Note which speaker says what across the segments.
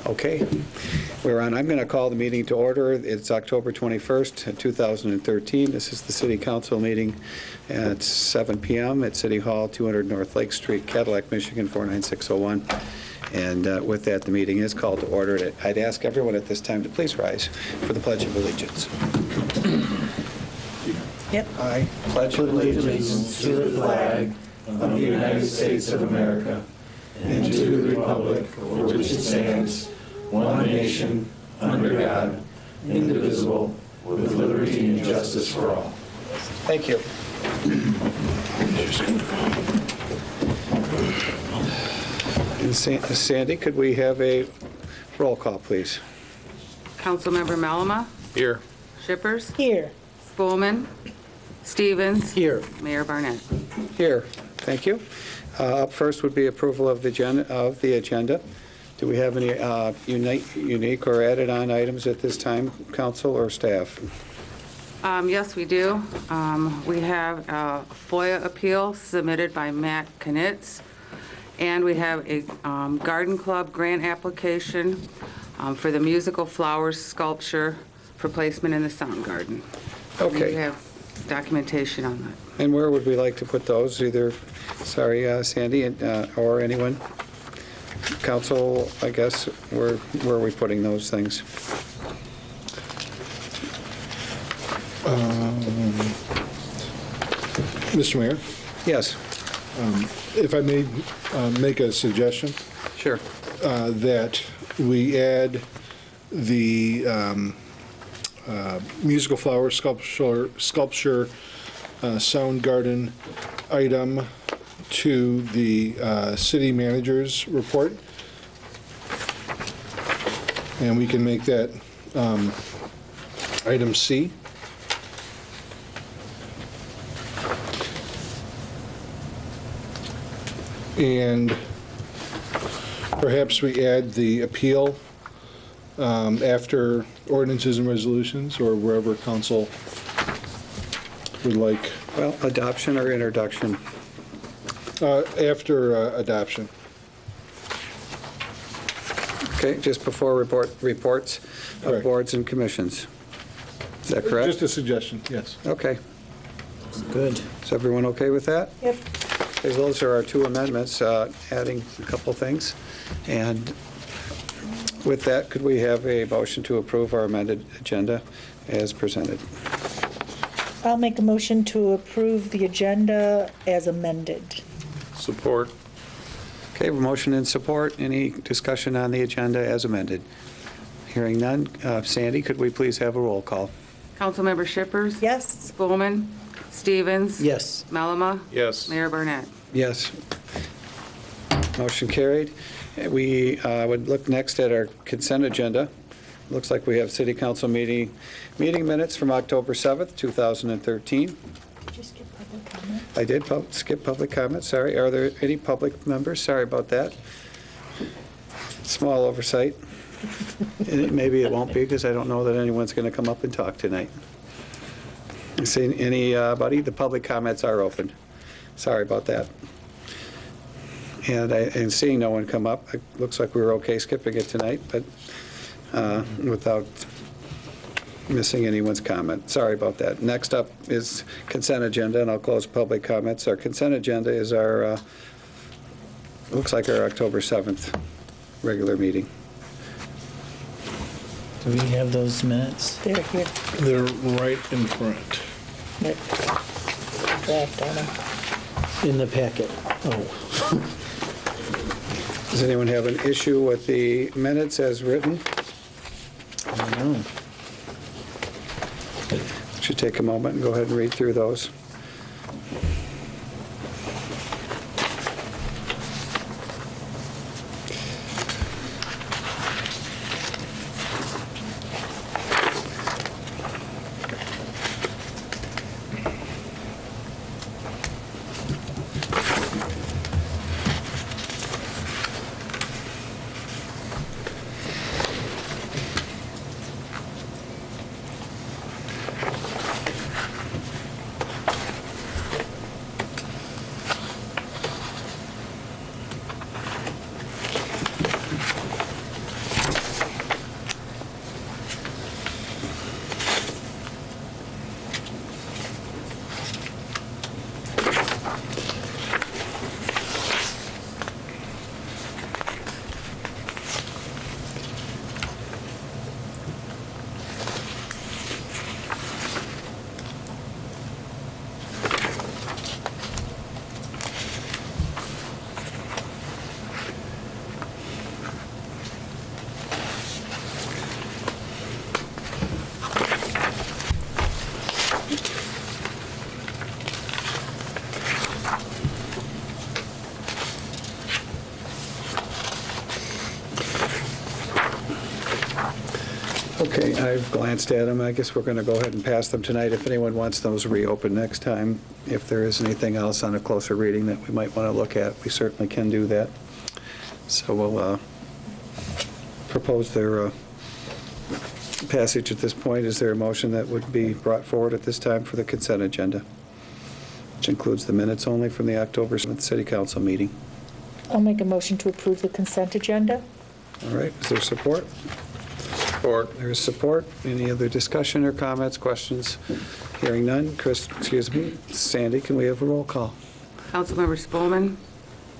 Speaker 1: Okay, we're on. I'm going to call the meeting to order. It's October 21st, 2013. This is the City Council meeting at 7 p.m. at City Hall, 200 North Lake Street, Cadillac, Michigan, 49601. And with that, the meeting is called to order. I'd ask everyone at this time to please rise for the Pledge of Allegiance.
Speaker 2: Yep.
Speaker 1: I pledge
Speaker 3: allegiance to the flag of the United States of America and to the republic for which it stands, one nation, under God, indivisible, with liberty and justice for all.
Speaker 1: Thank you. And Sandy, could we have a roll call, please?
Speaker 4: Councilmember Malama?
Speaker 3: Here.
Speaker 4: Shippers?
Speaker 2: Here.
Speaker 4: Spolman? Stevens?
Speaker 1: Here.
Speaker 4: Mayor Barnett?
Speaker 1: Here. Thank you. Up first would be approval of the agenda. Do we have any unique or added-on items at this time, council or staff?
Speaker 4: Yes, we do. We have a FOIA appeal submitted by Matt Knitz, and we have a Garden Club grant application for the musical flowers sculpture for placement in the Sound Garden.
Speaker 1: Okay.
Speaker 4: We have documentation on that.
Speaker 1: And where would we like to put those? Either, Sandy, or anyone? Council, I guess, where are we putting those things?
Speaker 5: Mr. Mayor?
Speaker 1: Yes.
Speaker 5: If I may make a suggestion?
Speaker 1: Sure.
Speaker 5: That we add the musical flower sculpture Sound Garden item to the city manager's report. And we can make that item C. And perhaps we add the appeal after ordinances and resolutions, or wherever council would like.
Speaker 1: Well, adoption or introduction?
Speaker 5: After adoption.
Speaker 1: Okay, just before reports of
Speaker 5: Correct.
Speaker 1: boards and commissions. Is that correct?
Speaker 5: Just a suggestion, yes.
Speaker 1: Okay.
Speaker 3: Good.
Speaker 1: Is everyone okay with that?
Speaker 2: Yep.
Speaker 1: Okay, those are our two amendments, adding a couple things. And with that, could we have a motion to approve our amended agenda as presented?
Speaker 2: I'll make a motion to approve the agenda as amended.
Speaker 3: Support.
Speaker 1: Okay, a motion and support. Any discussion on the agenda as amended? Hearing none. Sandy, could we please have a roll call?
Speaker 4: Councilmember Shippers?
Speaker 2: Yes.
Speaker 4: Spolman? Stevens?
Speaker 3: Yes.
Speaker 4: Malama?
Speaker 3: Yes.
Speaker 4: Mayor Barnett?
Speaker 1: Yes. Motion carried. We would look next at our consent agenda. Looks like we have city council meeting minutes from October 7th, 2013.
Speaker 2: Did you skip public comment?
Speaker 1: I did skip public comment, sorry. Are there any public members? Sorry about that. Small oversight. And maybe it won't be, because I don't know that anyone's going to come up and talk tonight. See anybody? The public comments are open. Sorry about that. And seeing no one come up, it looks like we were okay skipping it tonight, but without missing anyone's comment. Sorry about that. Next up is consent agenda, and I'll close public comments. Our consent agenda is our, looks like our October 7th regular meeting.
Speaker 3: Do we have those minutes?
Speaker 2: They're here.
Speaker 5: They're right in front.
Speaker 2: They're draft on them.
Speaker 3: In the packet. Oh.
Speaker 1: Does anyone have an issue with the minutes as written?
Speaker 3: I don't know.
Speaker 1: Should take a moment and go ahead and read through those. Okay, I've glanced at them. I guess we're going to go ahead and pass them tonight. If anyone wants those reopened next time, if there is anything else on a closer reading that we might want to look at, we certainly can do that. So we'll propose their passage at this point. Is there a motion that would be brought forward at this time for the consent agenda, which includes the minutes only from the October 7th City Council meeting?
Speaker 2: I'll make a motion to approve the consent agenda.
Speaker 1: All right, is there support? Support. There is support. Any other discussion or comments, questions? Hearing none. Sandy, can we have a roll call?
Speaker 4: Councilmember Spelman.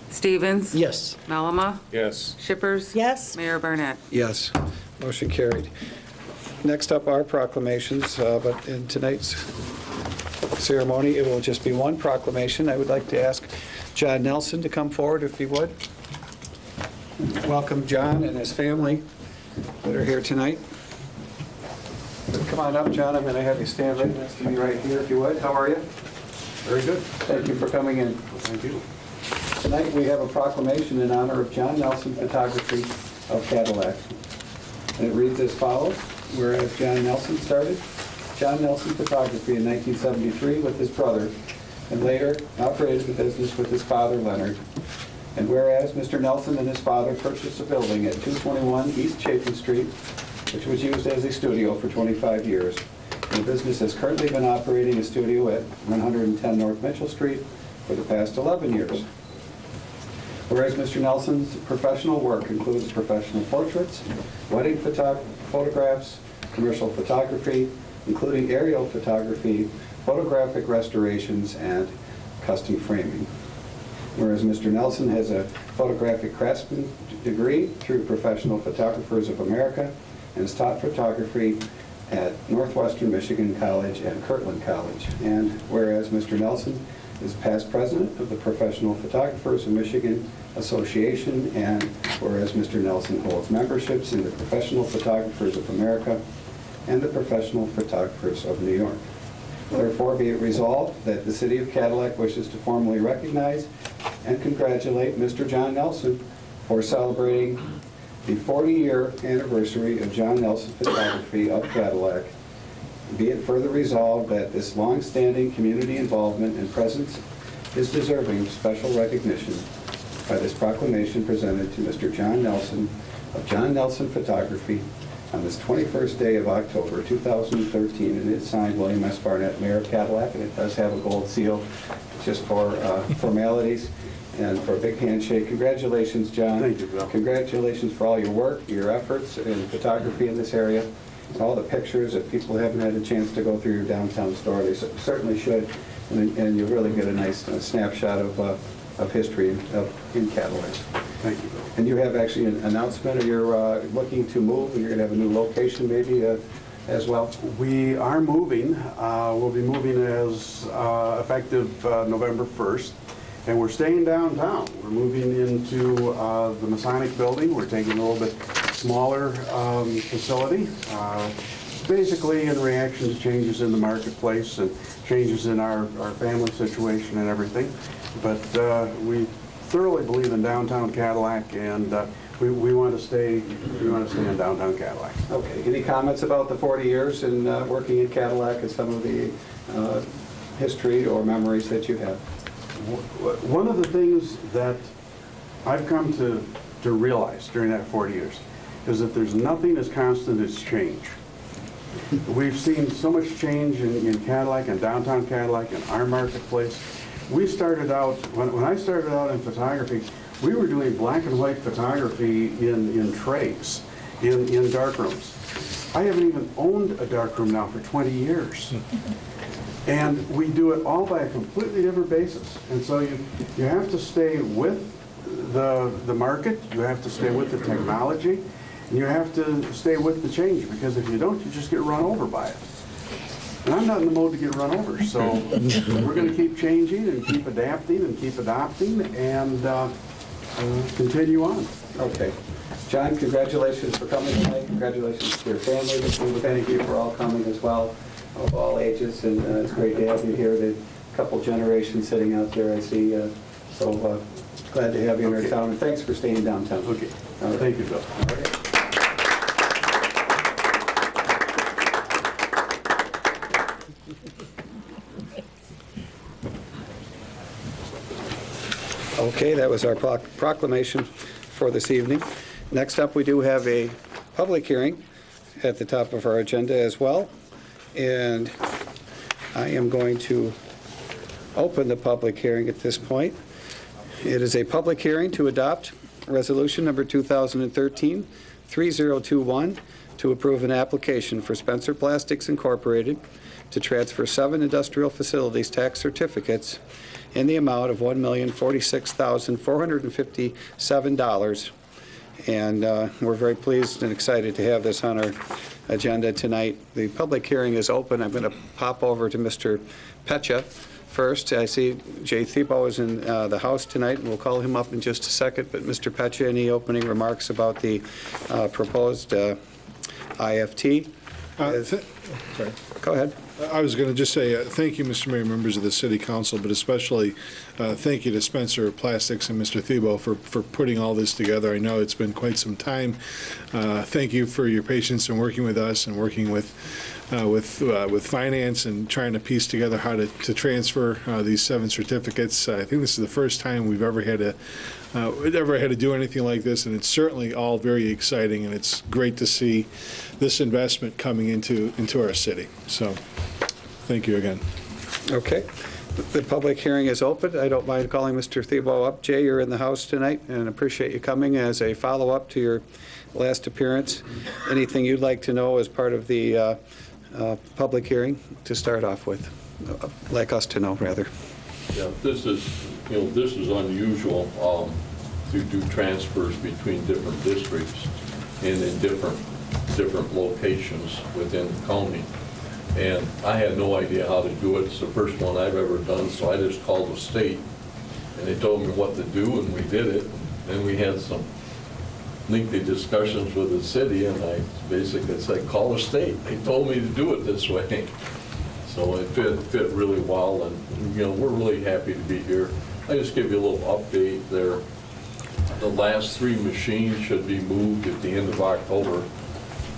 Speaker 4: Stevens.
Speaker 3: Yes.
Speaker 4: Melama.
Speaker 5: Yes.
Speaker 4: Shippers.
Speaker 2: Yes.
Speaker 4: Mayor Barnett.
Speaker 1: Yes. Motion carried. Next up are proclamations, but in tonight's ceremony, it will just be one proclamation. I would like to ask John Nelson to come forward, if he would. Welcome John and his family that are here tonight. Come on up, John. I'm going to have you stand right next to me right here, if you would. How are you?
Speaker 5: Very good.
Speaker 1: Thank you for coming in.
Speaker 5: Thank you.
Speaker 1: Tonight we have a proclamation in honor of John Nelson Photography of Cadillac. And it reads as follows. Whereas John Nelson started John Nelson Photography in 1973 with his brother, and later operated the business with his father, Leonard. And whereas Mr. Nelson and his father purchased a building at 221 East Chapin Street, which was used as a studio for 25 years. The business has currently been operating a studio at 110 North Mitchell Street for the past 11 years. Whereas Mr. Nelson's professional work includes professional portraits, wedding photographs, commercial photography, including aerial photography, photographic restorations, and custom framing. Whereas Mr. Nelson has a photographic craftsman degree through Professional Photographers of America and has taught photography at Northwestern Michigan College and Kirtland College. And whereas Mr. Nelson is past president of the Professional Photographers of Michigan Association, and whereas Mr. Nelson holds memberships in the Professional Photographers of America and the Professional Photographers of New York. Therefore, be it resolved that the City of Cadillac wishes to formally recognize and congratulate Mr. John Nelson for celebrating the 40-year anniversary of John Nelson Photography of Cadillac. Be it further resolved that this long-standing community involvement and presence is deserving of special recognition by this proclamation presented to Mr. John Nelson of John Nelson Photography on this 21st day of October 2013, and it's signed William S. Barnett, Mayor of Cadillac, and it does have a gold seal just for formalities and for a big handshake. Congratulations, John.
Speaker 5: Thank you, Bill.
Speaker 1: Congratulations for all your work, your efforts in photography in this area, all the pictures. If people haven't had a chance to go through your downtown store, they certainly should, and you'll really get a nice snapshot of history in Cadillac.
Speaker 5: Thank you, Bill.
Speaker 1: And you have actually an announcement, or you're looking to move, and you're going to have a new location maybe as well?
Speaker 6: We are moving. We'll be moving as effective November 1st, and we're staying downtown. We're moving into the Masonic Building. We're taking a little bit smaller facility, basically in reaction to changes in the marketplace and changes in our family situation and everything. But we thoroughly believe in downtown Cadillac, and we want to stay in downtown Cadillac.
Speaker 1: Okay. Any comments about the 40 years in working in Cadillac and some of the history or memories that you have?
Speaker 6: One of the things that I've come to realize during that 40 years is that there's nothing as constant as change. We've seen so much change in Cadillac and downtown Cadillac and our marketplace. We started out, when I started out in photography, we were doing black and white photography in trays, in darkrooms. I haven't even owned a darkroom now for 20 years. And we do it all by a completely different basis. And so you have to stay with the market, you have to stay with the technology, and you have to stay with the change, because if you don't, you just get run over by it. And I'm not in the mode to get run over, so we're going to keep changing and keep adapting and keep adopting and continue on.
Speaker 1: Okay. John, congratulations for coming tonight. Congratulations to your family. Thank you for all coming as well, of all ages, and it's great to have you here. The couple generations sitting out there, I see. So glad to have you in our town, and thanks for staying downtown.
Speaker 6: Okay.
Speaker 1: All right.
Speaker 6: Thank you, Bill.
Speaker 1: All right. Okay, that was our proclamation for this evening. Next up, we do have a public hearing at the top of our agenda as well. And I am going to open the public hearing at this point. It is a public hearing to adopt Resolution Number 2013-3021 to approve an application for Spencer Plastics Incorporated to transfer 7 industrial facilities tax certificates in the amount of $1,046,457. And we're very pleased and excited to have this on our agenda tonight. The public hearing is open. I'm going to pop over to Mr. Pecha first. I see Jay Thiebaud is in the house tonight, and we'll call him up in just a second. But Mr. Pecha, any opening remarks about the proposed IFT?
Speaker 5: Sorry.
Speaker 1: Go ahead.
Speaker 5: I was going to just say thank you, Mr. Mayor, members of the City Council, but especially thank you to Spencer Plastics and Mr. Thiebaud for putting all this together. I know it's been quite some time. Thank you for your patience in working with us and working with finance and trying to piece together how to transfer these 7 certificates. I think this is the first time we've ever had to do anything like this, and it's certainly all very exciting, and it's great to see this investment coming into our city. So thank you again.
Speaker 1: Okay. The public hearing is open. I don't mind calling Mr. Thiebaud up. Jay, you're in the house tonight, and appreciate you coming as a follow-up to your last appearance. Anything you'd like to know as part of the public hearing to start off with? Like us to know, rather.
Speaker 3: Yeah, this is unusual to do transfers between different districts and in different locations within the county. And I had no idea how to do it. It's the first one I've ever done, so I just called the state, and they told me what to do, and we did it. And we had some lengthy discussions with the city, and I basically said, call the state. They told me to do it this way. So it fit really well, and we're really happy to be here. I just give you a little update there. The last 3 machines should be moved at the end of October,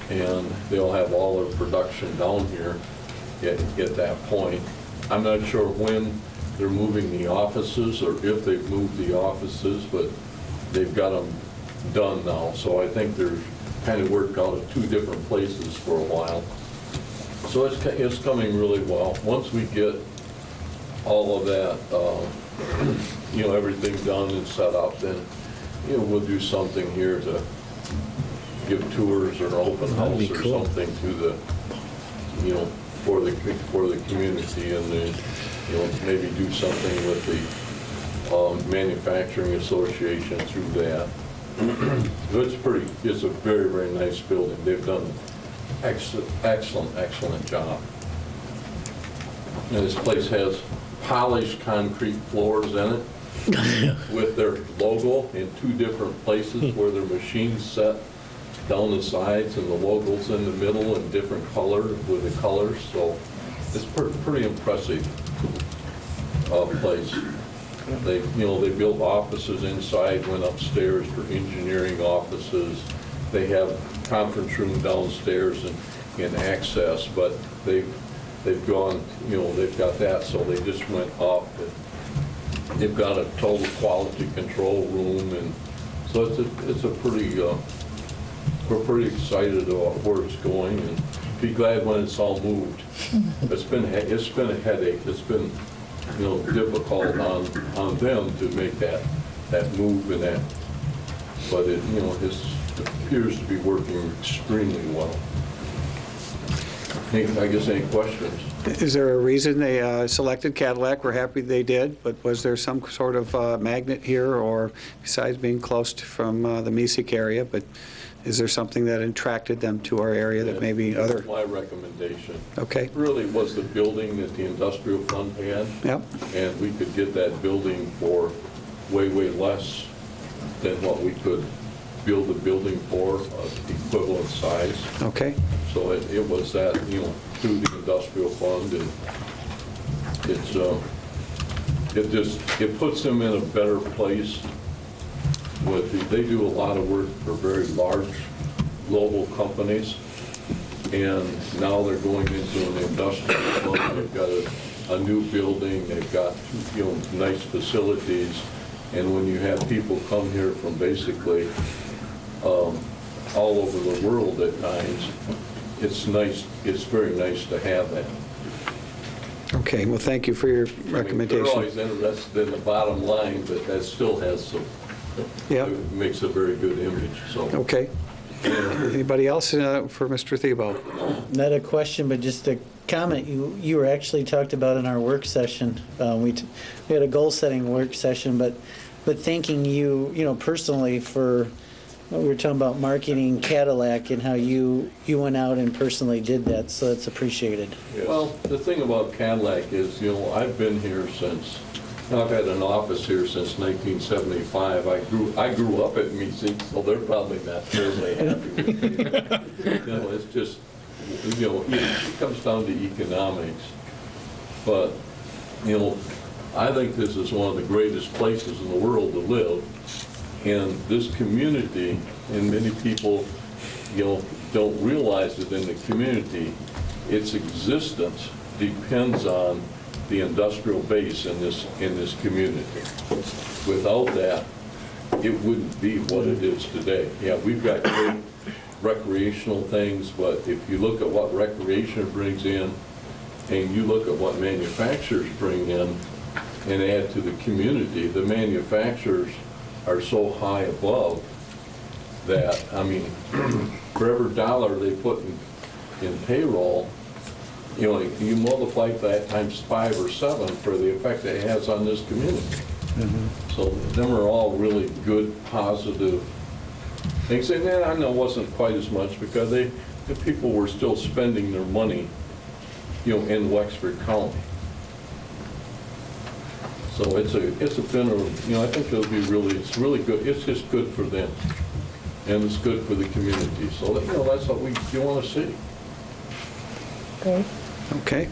Speaker 3: and they'll have all their production down here at that point. I'm not sure when they're moving the offices or if they've moved the offices, but they've got them done now. So I think they're kind of worked out at 2 different places for a while. So it's coming really well. Once we get all of that, everything done and set up, then we'll do something here to give tours or an open house or something to the, for the community, and then maybe do something with the manufacturing association through that. It's a very, very nice building. They've done excellent job. And this place has polished concrete floors in it with their logo in 2 different places where their machines set down the sides, and the logo's in the middle in different colors with the colors. So it's pretty impressive place. They built offices inside, went upstairs for engineering offices. They have conference room downstairs and access, but they've gone, they've got that, so they just went up. They've got a total quality control room, and so it's a pretty, we're pretty excited about where it's going, and be glad when it's all moved. It's been a headache. It's been difficult on them to make that move and that, but it appears to be working extremely well. I guess any questions?
Speaker 1: Is there a reason they selected Cadillac? We're happy they did, but was there some sort of magnet here, or besides being close from the Mesick area, but is there something that attracted them to our area that maybe other?
Speaker 3: My recommendation.
Speaker 1: Okay.
Speaker 3: Really was the building that the industrial fund had.
Speaker 1: Yep.
Speaker 3: And we could get that building for way less than what we could build a building for equivalent size.
Speaker 1: Okay.
Speaker 3: So it was that, through the industrial fund, and it puts them in a better place. They do a lot of work for very large global companies, and now they're going into an industrial fund. They've got a new building. They've got nice facilities, And when you have people come here from basically all over the world at times, it's nice, it's very nice to have that.
Speaker 1: Okay, well, thank you for your
Speaker 3: I mean,
Speaker 1: recommendation.
Speaker 3: they're always interested in the bottom line, but that still has some,
Speaker 1: Yeah,
Speaker 3: it makes a very good image, so.
Speaker 1: okay. Anybody else for Mr. Thiebaud?
Speaker 7: Not a question, but just a comment. You were actually talked about in our work session. We had a goal-setting work session, but thanking you, personally for, we were talking about marketing Cadillac and how you went out and personally did that, so that's appreciated.
Speaker 3: Well, the thing about Cadillac is, I've been here since, I've had an office here since 1975. I grew up at Meeting, so they're probably not terribly happy with me. It's just, it comes down to economics. But, I think this is one of the greatest places in the world to live. And this community, and many people, don't realize that in the community, its existence depends on the industrial base in this community. Without that, it wouldn't be what it is today. Yeah, we've got great recreational things, but if you look at what recreation brings in, and you look at what manufacturers bring in and add to the community, the manufacturers are so high above that, I mean, for every dollar they put in payroll, you multiply that times 5 or 7 for the effect that it has on this community. So them are all really good, positive things. And then I know it wasn't quite as much because the people were still spending their money, in Wexford County. So it's been I think it'll be it's really good. It's just good for them, and it's good for the community. So that's what you want to see.
Speaker 2: Great.
Speaker 1: Okay.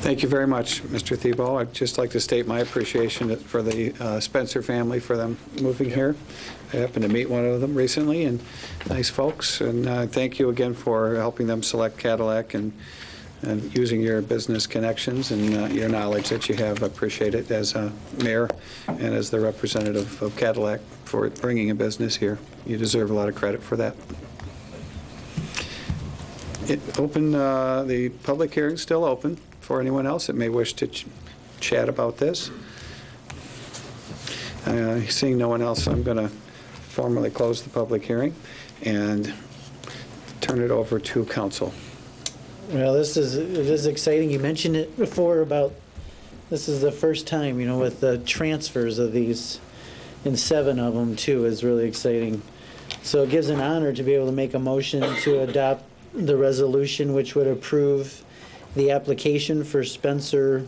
Speaker 1: Thank you very much, Mr. Thiebaud. I'd just like to state my appreciation for the Spencer family for them moving here. I happened to meet one of them recently, and nice folks. And thank you again for helping them select Cadillac and using your business connections and your knowledge that you have. I appreciate it as a mayor and as the representative of Cadillac for bringing a business here. You deserve a lot of credit for that. The public hearing's still open for anyone else that may wish to chat about this. Seeing no one else, I'm going to formally close the public hearing and turn it over to council.
Speaker 7: Well, it is exciting. You mentioned it before about this is the first time, with the transfers of these, and 7 of them too, is really exciting. So it gives an honor to be able to make a motion to adopt the resolution which would approve the application for Spencer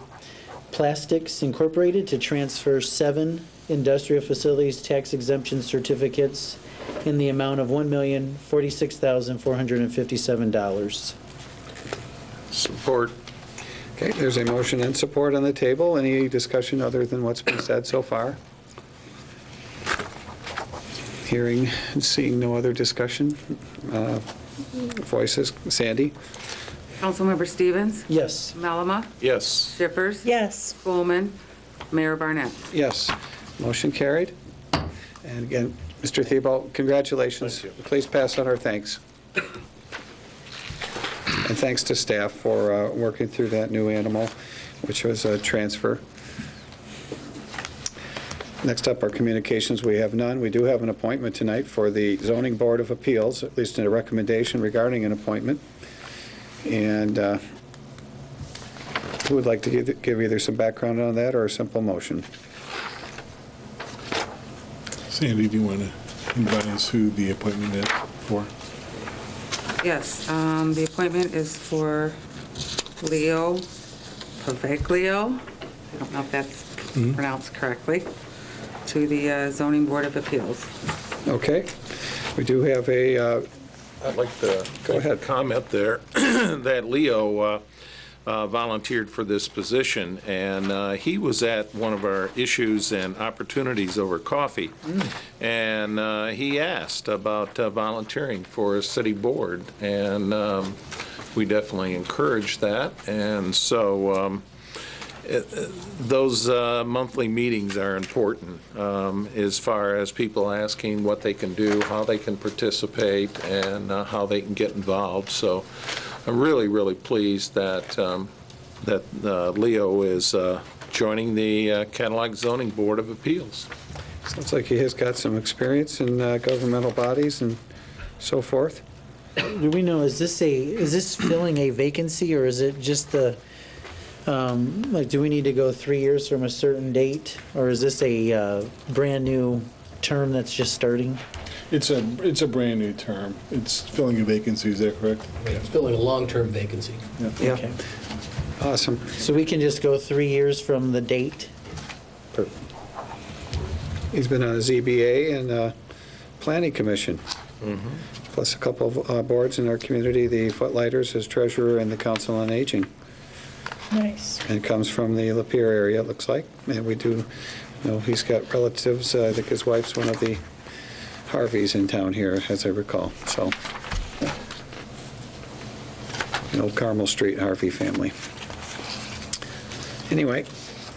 Speaker 7: Plastics Incorporated to transfer 7 industrial facilities tax exemption certificates in the amount of $1,046,457.
Speaker 5: Support.
Speaker 1: Okay, there's a motion and support on the table. Any discussion other than what's been said so far? Hearing and seeing no other discussion. Voices. Sandy?
Speaker 4: Councilmember Stevens?
Speaker 7: Yes.
Speaker 4: Malama?
Speaker 5: Yes.
Speaker 4: Shippers?
Speaker 2: Yes.
Speaker 4: Coolman? Mayor Barnett?
Speaker 1: Yes. Motion carried. And again, Mr. Thiebaud, congratulations.
Speaker 5: Thank you.
Speaker 1: Please pass on our thanks. And thanks to staff for working through that new animal, which was a transfer. Next up are communications. We have none. We do have an appointment tonight for the Zoning Board of Appeals, at least in a recommendation regarding an appointment. And who would like to give either some background on that or a simple motion?
Speaker 5: Sandy, do you want to advise who the appointment is for?
Speaker 4: Yes, the appointment is for Leo Paveglio, I don't know if that's pronounced correctly, to the Zoning Board of Appeals.
Speaker 1: Okay. We do have a,
Speaker 8: I'd like to
Speaker 1: Go
Speaker 8: make a
Speaker 1: ahead.
Speaker 8: comment there, that Leo volunteered for this position, and he was at one of our issues and opportunities over coffee, and he asked about volunteering for a city board, and we definitely encouraged that, and so Those monthly meetings are important as far as people asking what they can do, how they can participate, and how they can get involved. So I'm really, really pleased that Leo is joining the Cadillac Zoning Board of Appeals.
Speaker 1: Sounds like he has got some experience in governmental bodies and so forth.
Speaker 7: Do we know, is this filling a vacancy, or is it just the, like, do we need to go 3 years from a certain date? Or is this a brand-new term that's just starting?
Speaker 5: It's a brand-new term. It's filling a vacancy, is that correct?
Speaker 3: It's filling a long-term vacancy.
Speaker 1: Yeah.
Speaker 7: Okay.
Speaker 1: Awesome.
Speaker 7: So we can just go 3 years from the date?
Speaker 1: He's been on the ZBA and Planning Commission, plus a couple of boards in our community, the Footlighters as treasurer and the Council on Aging.
Speaker 2: Nice.
Speaker 1: And comes from the Lapeer area, it looks like. And we do know he's got relatives. I think his wife's one of the Harveys in town here, as I recall. So, the old Carmel Street Harvey family. Anyway,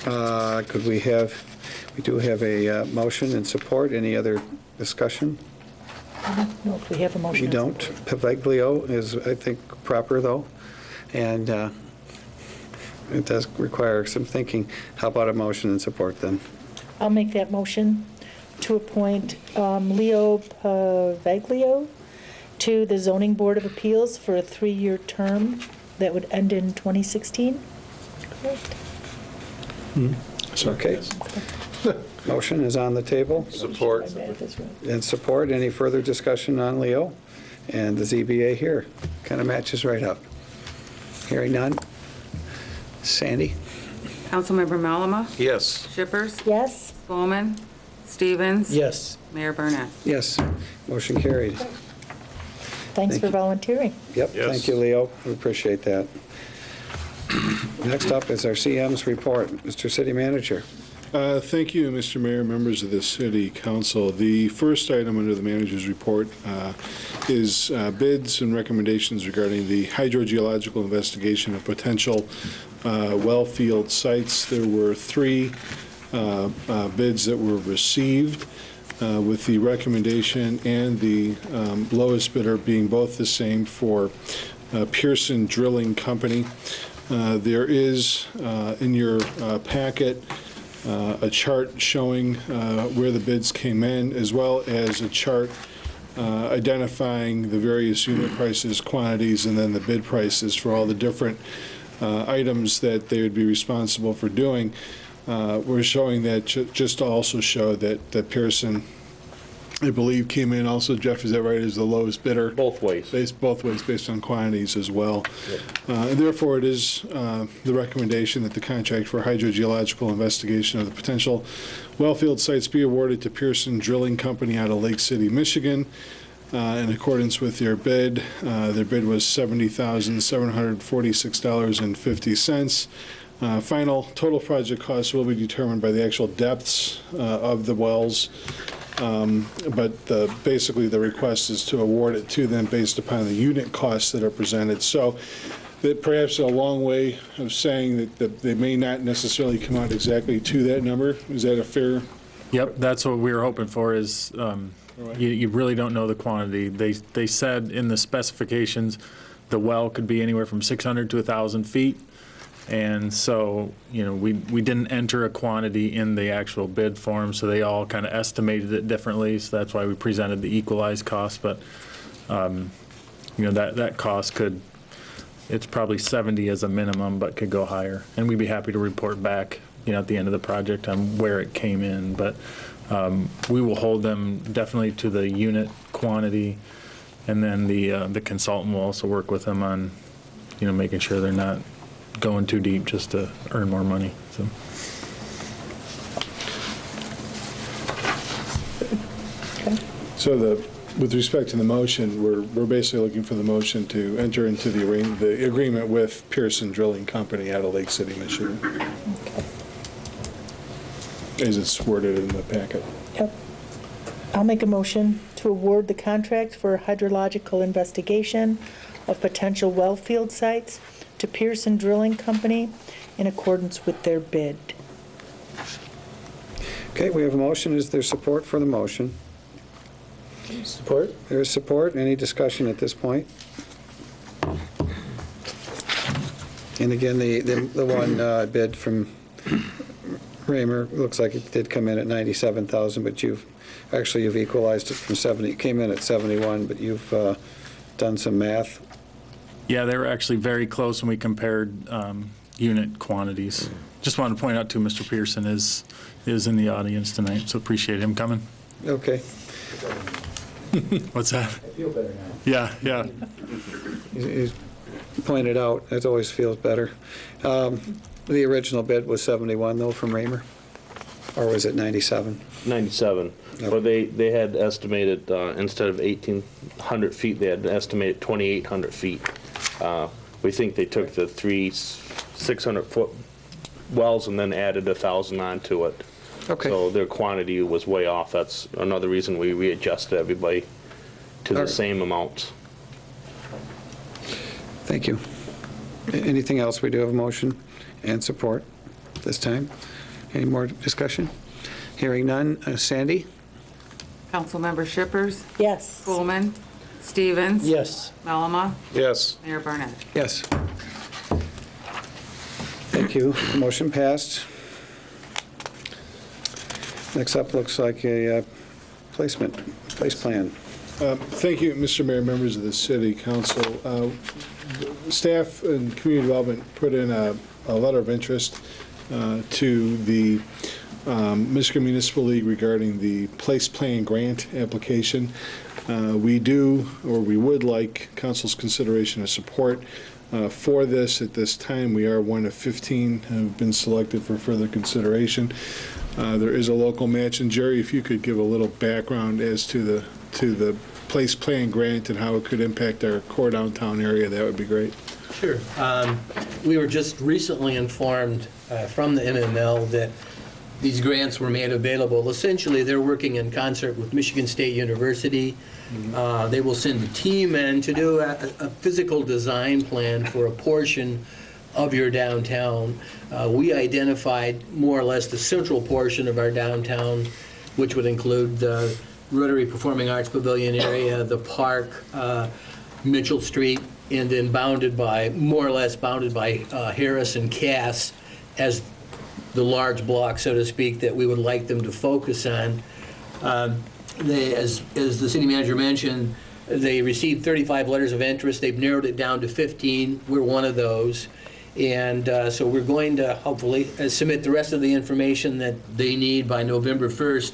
Speaker 1: we do have a motion and support. Any other discussion?
Speaker 2: No, if we have a motion.
Speaker 1: We don't. Pavaglio is, I think, proper, though, and it does require some thinking. How about a motion and support, then?
Speaker 2: I'll make that motion to appoint Leo Pavaglio to the Zoning Board of Appeals for a 3-year term that would end in 2016. Correct?
Speaker 1: Okay. Motion is on the table.
Speaker 8: Support.
Speaker 2: My math is right.
Speaker 1: And support. Any further discussion on Leo? And the ZBA here kind of matches right up. Hearing none. Sandy?
Speaker 4: Councilmember Malama?
Speaker 8: Yes.
Speaker 4: Shippers?
Speaker 2: Yes?
Speaker 4: Bowman? Stevens?
Speaker 7: Yes.
Speaker 4: Mayor Burnett?
Speaker 1: Yes. Motion carried.
Speaker 2: Thanks
Speaker 1: Thank
Speaker 2: for
Speaker 1: you.
Speaker 2: volunteering.
Speaker 1: Yep,
Speaker 8: Yes.
Speaker 1: thank you, Leo. We appreciate that. Next up is our CM's report. Mr. City Manager.
Speaker 5: Thank you, Mr. Mayor, members of the City Council. The first item under the manager's report is bids and recommendations regarding the hydrogeological investigation of potential well field sites. There were 3 bids that were received, with the recommendation and the lowest bidder being both the same for Pearson Drilling Company. There is in your packet a chart showing where the bids came in, as well as a chart identifying the various unit prices, quantities, and then the bid prices for all the different items that they would be responsible for doing. We're showing that just to also show that Pearson, I believe, came in also, Jeff, is that right, as the lowest bidder?
Speaker 9: Both ways.
Speaker 5: Both ways, based on quantities as well. And therefore, it is the recommendation that the contract for hydrogeological investigation of the potential wellfield sites be awarded to Pearson Drilling Company out of Lake City, Michigan. In accordance with their bid was $70,746.50. Final total project cost will be determined by the actual depths of the wells. But basically the request is to award it to them based upon the unit costs that are presented. So that perhaps a long way of saying that they may not necessarily come out exactly to that number. Is that a fair?
Speaker 9: Yep, that's what we were hoping for is, you really don't know the quantity. They said in the specifications, the well could be anywhere from 600 to 1,000 feet. And so, we didn't enter a quantity in the actual bid form, so they all kind of estimated it differently. So that's why we presented the equalized cost. But, that cost it's probably 70 as a minimum, but could go higher. And we'd be happy to report back, at the end of the project on where it came in. But we will hold them definitely to the unit quantity. And then the consultant will also work with them on, making sure they're not going too deep just to earn more money.
Speaker 5: So with respect to the motion, we're basically looking for the motion to enter into the agreement with Pearson Drilling Company out of Lake City, Michigan. As it's worded in the packet.
Speaker 2: Yep. I'll make a motion to award the contract for hydrological investigation of potential well field sites to Pearson Drilling Company in accordance with their bid.
Speaker 1: Okay, we have a motion. Is there support for the motion?
Speaker 7: Support?
Speaker 1: There is support. Any discussion at this point? And again, the one bid from Raymer looks like it did come in at 97,000, but you've equalized it from 70. It came in at 71, but you've done some math.
Speaker 9: Yeah, they were actually very close when we compared unit quantities. Just wanted to point out too, Mr. Pearson is in the audience tonight, so appreciate him coming.
Speaker 1: Okay.
Speaker 9: What's that?
Speaker 7: I feel better now.
Speaker 9: Yeah.
Speaker 1: You pointed out, it always feels better. The original bid was 71 though from Raymer, or was it 97?
Speaker 10: 97,
Speaker 1: Yep.
Speaker 10: but they had estimated, instead of 1,800 feet, they had estimated 2,800 feet. We think they took the 3 600-foot wells and then added 1,000 onto it.
Speaker 1: Okay.
Speaker 10: So their quantity was way off. That's another reason we readjusted everybody to
Speaker 1: All
Speaker 10: the
Speaker 1: right.
Speaker 10: same amounts.
Speaker 1: Thank you. Anything else? We do have a motion and support this time. Any more discussion? Hearing none. Sandy?
Speaker 4: Councilmember Shippers,
Speaker 2: Yes.
Speaker 4: Spelman, Stevens.
Speaker 7: Yes.
Speaker 4: Melama,
Speaker 8: Yes.
Speaker 4: Mayor Barnett.
Speaker 1: Yes. Thank you. Motion passed. Next up looks like a place plan.
Speaker 5: Thank you, Mr. Mayor, members of the city council. Staff and community development put in a letter of interest to the Michigan Municipal League regarding the place plan grant application. We would like council's consideration of support for this. At this time, we are one of 15 who have been selected for further consideration. There is a local match, and Jerry, if you could give a little background as to the place plan grant and how it could impact our core downtown area, that would be great.
Speaker 11: Sure. We were just recently informed from the MML that these grants were made available. Essentially, they're working in concert with Michigan State University. They will send a team in to do a physical design plan for a portion of your downtown. We identified more or less the central portion of our downtown, which would include the Rotary Performing Arts Pavilion area, the park, Mitchell Street, and then more or less bounded by Harris and Cass as the large block, so to speak, that we would like them to focus on. As the city manager mentioned, they received 35 letters of interest. They've narrowed it down to 15. We're one of those. And so we're going to hopefully submit the rest of the information that they need by November 1st.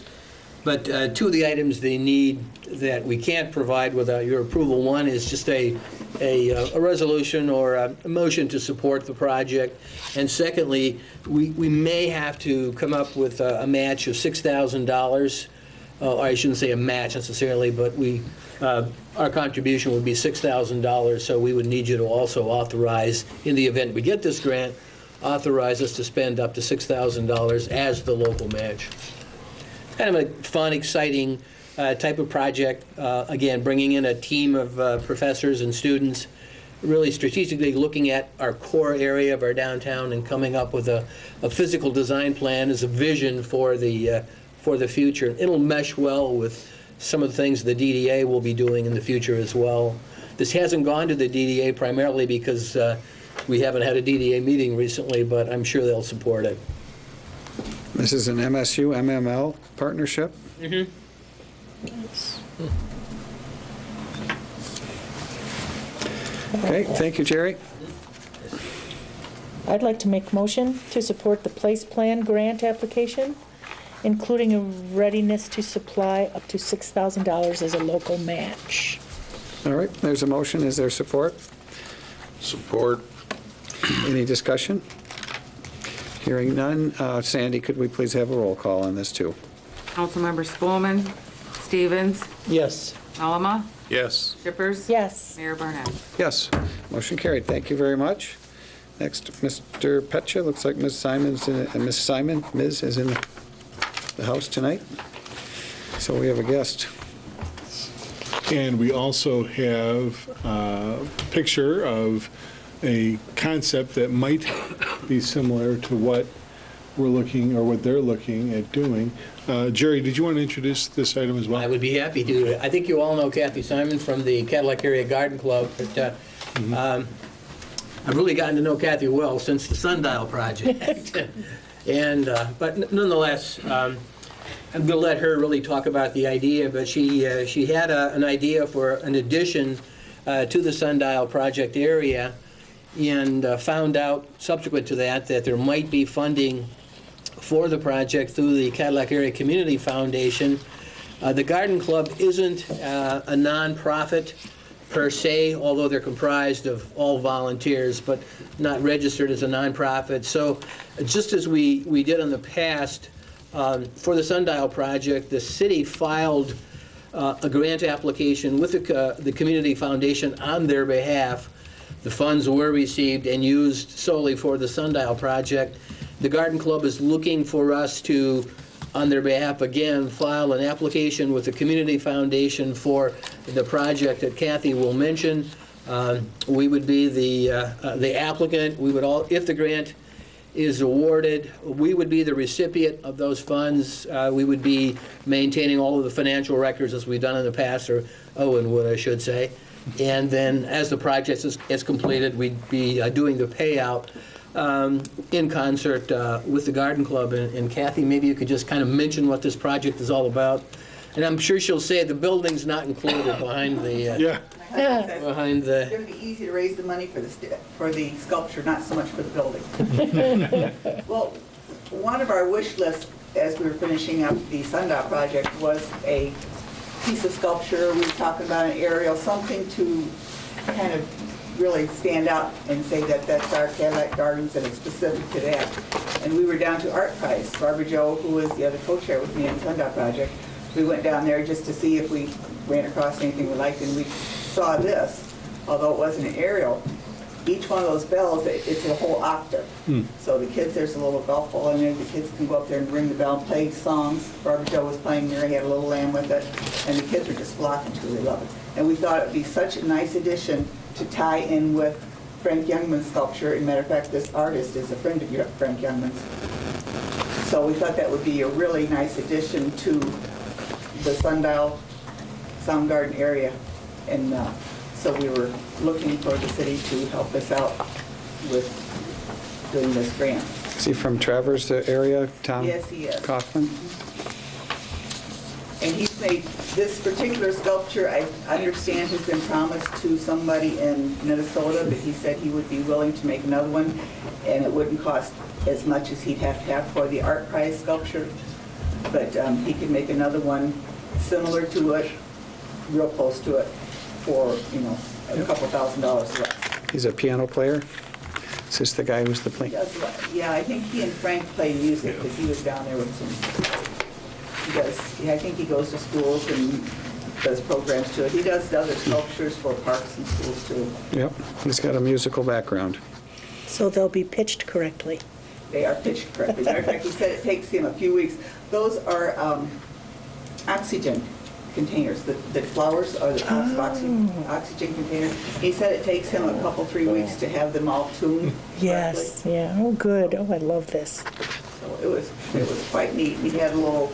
Speaker 11: But two of the items they need that we can't provide without your approval, one is just a resolution or a motion to support the project. And secondly, we may have to come up with a match of $6,000. I shouldn't say a match necessarily, but our contribution would be $6,000, so we would need you to also authorize, in the event we get this grant, authorize us to spend up to $6,000 as the local match. Kind of a fun, exciting type of project. Again, bringing in a team of professors and students, really strategically looking at our core area of our downtown and coming up with a physical design plan as a vision for the future. It'll mesh well with some of the things the DDA will be doing in the future as well. This hasn't gone to the DDA primarily because we haven't had a DDA meeting recently, but I'm sure they'll support it.
Speaker 1: This is an MSU MML partnership?
Speaker 11: Mm-hmm.
Speaker 1: Okay, thank you, Jerry.
Speaker 2: I'd like to make a motion to support the place plan grant application, including a readiness to supply up to $6,000 as a local match.
Speaker 1: All right, there's a motion. Is there support?
Speaker 8: Support.
Speaker 1: Any discussion? Hearing none. Sandy, could we please have a roll call on this, too?
Speaker 4: Councilmember Spelman, Stevens,
Speaker 7: Yes.
Speaker 4: Melama,
Speaker 8: Yes.
Speaker 4: Shippers.
Speaker 2: Yes.
Speaker 4: Mayor Barnett.
Speaker 1: Yes. Motion carried. Thank you very much. Next, Mr. Petcha. Looks like Ms. Ms. is in the house tonight. So we have a guest.
Speaker 5: And we also have a picture of a concept that might be similar to what we're looking, or what they're looking at doing. Jerry, did you want to introduce this item as well?
Speaker 11: I would be happy to. I think you all know Kathy Simon from the Cadillac Area Garden Club, but I've really gotten to know Kathy well since the Sundial project. And, but nonetheless, I'm going to let her really talk about the idea, but she had an idea for an addition to the Sundial project area, and found out subsequent to that there might be funding for the project through the Cadillac Area Community Foundation. The Garden Club isn't a nonprofit per se, although they're comprised of all volunteers, but not registered as a nonprofit. So just as we did in the past, for the Sundial project, the city filed a grant application with the Community Foundation on their behalf. The funds were received and used solely for the Sundial project. The Garden Club is looking for us to, on their behalf again, file an application with the Community Foundation for the project that Kathy will mention. We would be the applicant. We would all, if the grant is awarded, we would be the recipient of those funds. We would be maintaining all of the financial records as we've done in the past, or Owen would, I should say. And then as the project is completed, we'd be doing the payout in concert with the Garden Club. And Kathy, maybe you could just kind of mention what this project is all about. And I'm sure she'll say the building's not included behind the... behind the...
Speaker 12: It's going to be easy to raise the money for the sculpture, not so much for the building. Well, one of our wish lists as we were finishing up the Sundial project was a piece of sculpture. We were talking about an aerial, something to kind of really stand out and say that that's our Cadillac Gardens and it's specific to that. And we were down to Art Price. Barbara Jo, who was the other co-chair with me on the Sundial project, we went down there just to see if we ran across anything we liked, and we saw this, although it wasn't an aerial. Each one of those bells, it's a whole octave. So the kids, there's a little golf ball in there, the kids can go up there and ring the bell and play songs. Barbara Jo was playing there, he had a little lamb with it, and the kids were just flocking to it, they love it. And we thought it would be such a nice addition to tie in with Frank Youngman's sculpture. As a matter of fact, this artist is a friend of Frank Youngman's. So we thought that would be a really nice addition to the Sundial Sound Garden area. And so we were looking for the city to help us out with doing this grant.
Speaker 1: Is he from Traverse area, Tom?
Speaker 12: Yes, he is.
Speaker 1: Kaufman?
Speaker 12: And he's made this particular sculpture, I understand, has been promised to somebody in Minnesota, but he said he would be willing to make another one, and it wouldn't cost as much as he'd have to have for the Art Prize sculpture. But he could make another one similar to it, real close to it, for, you know, a couple $1,000s less.
Speaker 1: He's a piano player? Is this the guy who's the player?
Speaker 12: Yeah, I think he and Frank play music, because he was down there with some, he does, yeah, I think he goes to schools and does programs too. He does other sculptures for parks and schools too.
Speaker 1: Yep, he's got a musical background.
Speaker 2: So they'll be pitched correctly.
Speaker 12: They are pitched correctly. Matter of fact, he said it takes him a few weeks. Those are oxygen containers. The flowers are the oxygen containers. He said it takes him a couple, 3 weeks to have them all tuned
Speaker 2: Yes,
Speaker 12: correctly.
Speaker 2: yeah, oh, good. Oh, I love this.
Speaker 12: So it was quite neat. We had a little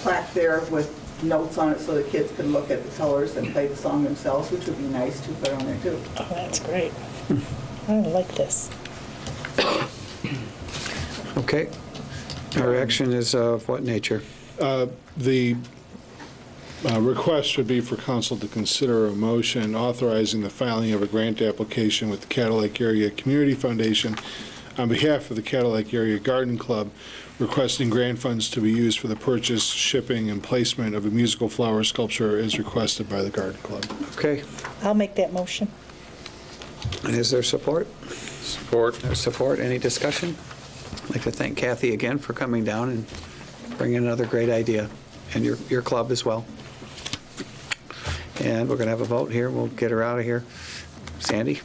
Speaker 12: plaque there with notes on it so the kids could look at the colors and play the song themselves, which would be nice to put on there too.
Speaker 2: Oh, that's great. I like this.
Speaker 1: Okay. Our action is of what nature?
Speaker 5: The request would be for council to consider a motion authorizing the filing of a grant application with the Cadillac Area Community Foundation on behalf of the Cadillac Area Garden Club, requesting grant funds to be used for the purchase, shipping, and placement of a musical flower sculpture as requested by the Garden Club.
Speaker 1: Okay.
Speaker 2: I'll make that motion.
Speaker 1: And is there support?
Speaker 8: Support.
Speaker 1: There's support. Any discussion? I'd like to thank Kathy again for coming down and bringing another great idea, and your club as well. And we're going to have a vote here. We'll get her out of here. Sandy?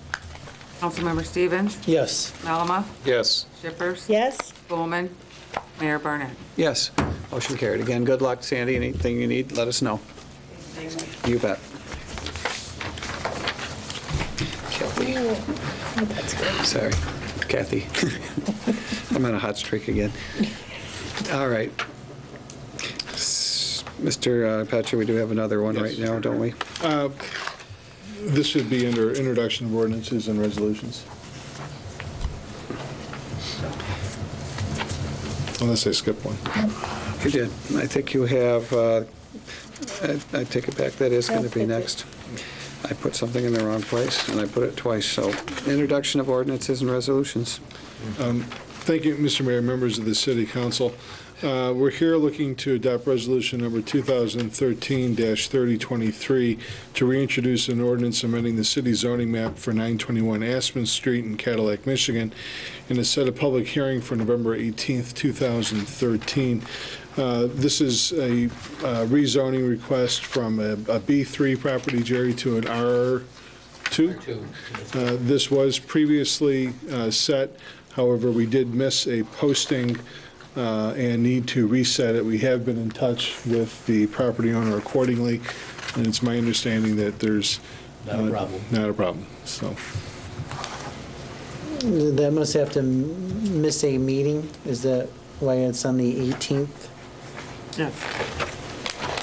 Speaker 4: Councilmember Stevens?
Speaker 7: Yes.
Speaker 4: Malama?
Speaker 8: Yes.
Speaker 4: Shippers?
Speaker 2: Yes?
Speaker 4: Bowman? Mayor Barnett?
Speaker 1: Yes. Motion carried. Again, good luck, Sandy. Anything you need, let us know. You bet.
Speaker 2: Oh, that's good.
Speaker 1: Sorry. Kathy. I'm on a hot streak again. All right. Mr. Patrick, we do have another one right now, don't we?
Speaker 5: This should be under introduction of ordinances and resolutions. Unless I skipped one.
Speaker 1: You did. I think you have, I take it back, that is going to be next. I put something in the wrong place, and I put it twice, so introduction of ordinances and resolutions.
Speaker 5: Thank you, Mr. Mayor, members of the City Council. We're here looking to adopt resolution number 2013-3023 to reintroduce an ordinance amending the city zoning map for 921 Aspen Street in Cadillac, Michigan, and to set a public hearing for November 18th, 2013. This is a rezoning request from a B3 property, Jerry, to an R2. This was previously set. However, we did miss a posting and need to reset it. We have been in touch with the property owner accordingly, and it's my understanding that there's
Speaker 11: Not a problem.
Speaker 5: Not a problem, so.
Speaker 7: That must have to miss a meeting. Is that why it's on the 18th?
Speaker 11: Yeah.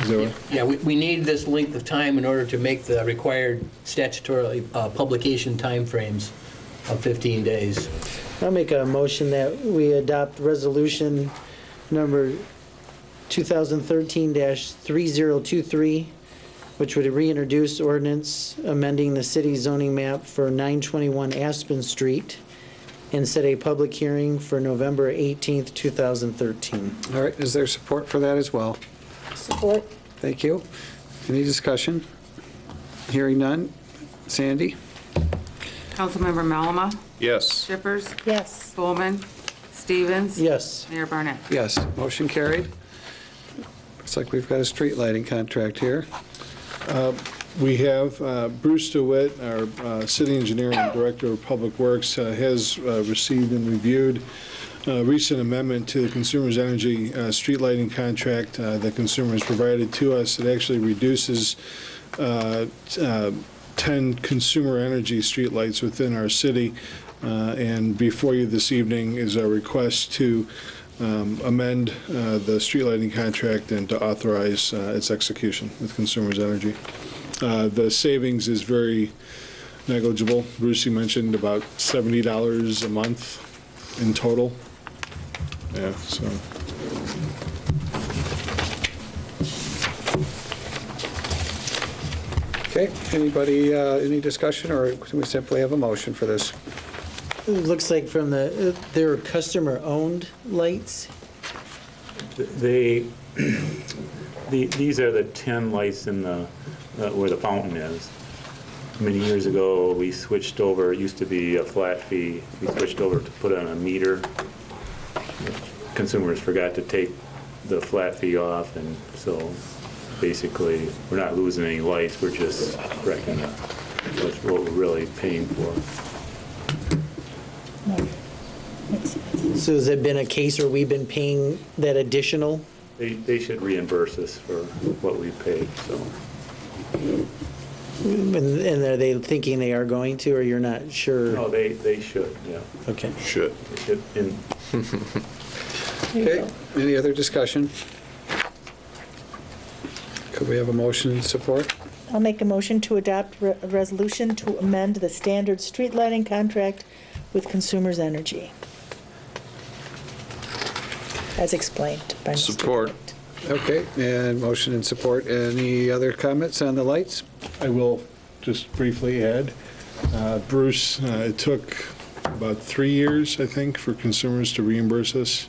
Speaker 5: Is that right?
Speaker 11: Yeah, we need this length of time in order to make the required statutory publication timeframes of 15 days.
Speaker 7: I'll make a motion that we adopt resolution number 2013-3023, which would reintroduce ordinance amending the city zoning map for 921 Aspen Street and set a public hearing for November 18th, 2013.
Speaker 1: All right, is there support for that as well?
Speaker 2: Support.
Speaker 1: Thank you. Any discussion? Hearing none. Sandy?
Speaker 4: Councilmember Malama,
Speaker 8: Yes.
Speaker 4: Shippers,
Speaker 2: Yes.
Speaker 4: Bowman, Stevens.
Speaker 7: Yes.
Speaker 4: Mayor Barnett.
Speaker 1: Yes, motion carried. Looks like we've got a street lighting contract here.
Speaker 5: We have Bruce DeWitt, our city engineer and director of public works, has received and reviewed a recent amendment to the Consumers Energy street lighting contract that Consumers provided to us. It actually reduces 10 consumer energy streetlights within our city. And before you this evening is a request to amend the street lighting contract and to authorize its execution with Consumers Energy. The savings is very negligible. Bruce, you mentioned about $70 a month in total. Yeah, so.
Speaker 1: Okay, anybody, any discussion, or can we simply have a motion for this?
Speaker 7: It looks like from they're customer-owned lights.
Speaker 13: These are the 10 lights in the, where the fountain is. Many years ago, we switched over, it used to be a flat fee, we switched over to put on a meter. Consumers forgot to take the flat fee off, and so basically, we're not losing any lights, we're just wrecking what we're really paying for.
Speaker 7: So has it been a case where we've been paying that additional?
Speaker 13: They should reimburse us for what we paid, so.
Speaker 7: And are they thinking they are going to, or you're not sure?
Speaker 13: No, they should, yeah.
Speaker 7: Okay.
Speaker 8: Should.
Speaker 13: They should, and
Speaker 1: Okay, any other discussion? Could we have a motion in support?
Speaker 2: I'll make a motion to adopt a resolution to amend the standard street lighting contract with Consumers Energy, as explained by Mr.
Speaker 8: Support.
Speaker 2: White.
Speaker 1: Okay, and motion and support. Any other comments on the lights?
Speaker 5: I will just briefly add, Bruce, it took about 3 years, I think, for Consumers to reimburse us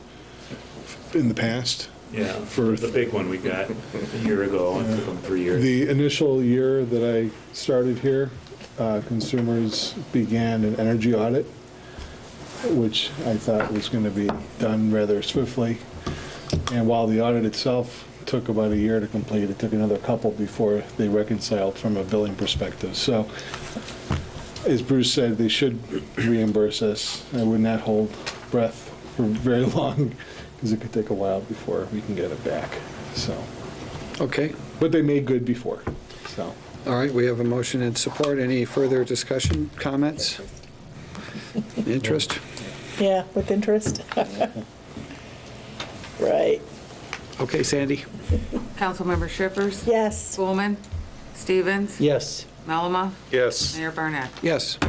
Speaker 5: in the past.
Speaker 13: yeah,
Speaker 5: For
Speaker 13: the big one we got a year ago, it took them 3 years.
Speaker 5: the initial year that I started here, Consumers began an energy audit, which I thought was going to be done rather swiftly. And while the audit itself took about a year to complete, it took another couple before they reconciled from a billing perspective. So, as Bruce said, they should reimburse us. I would not hold breath for very long, because it could take a while before we can get it back. So,
Speaker 1: Okay,
Speaker 5: but they made good before, so.
Speaker 1: all right, we have a motion and support. Any further discussion, comments? Interest?
Speaker 2: Yeah, with interest. Right.
Speaker 1: Okay, Sandy?
Speaker 4: Councilmember Shippers.
Speaker 2: Yes.
Speaker 4: Spelman. Stevens.
Speaker 7: Yes.
Speaker 4: Malama.
Speaker 8: Yes.
Speaker 4: Mayor Barnett.
Speaker 1: Yes.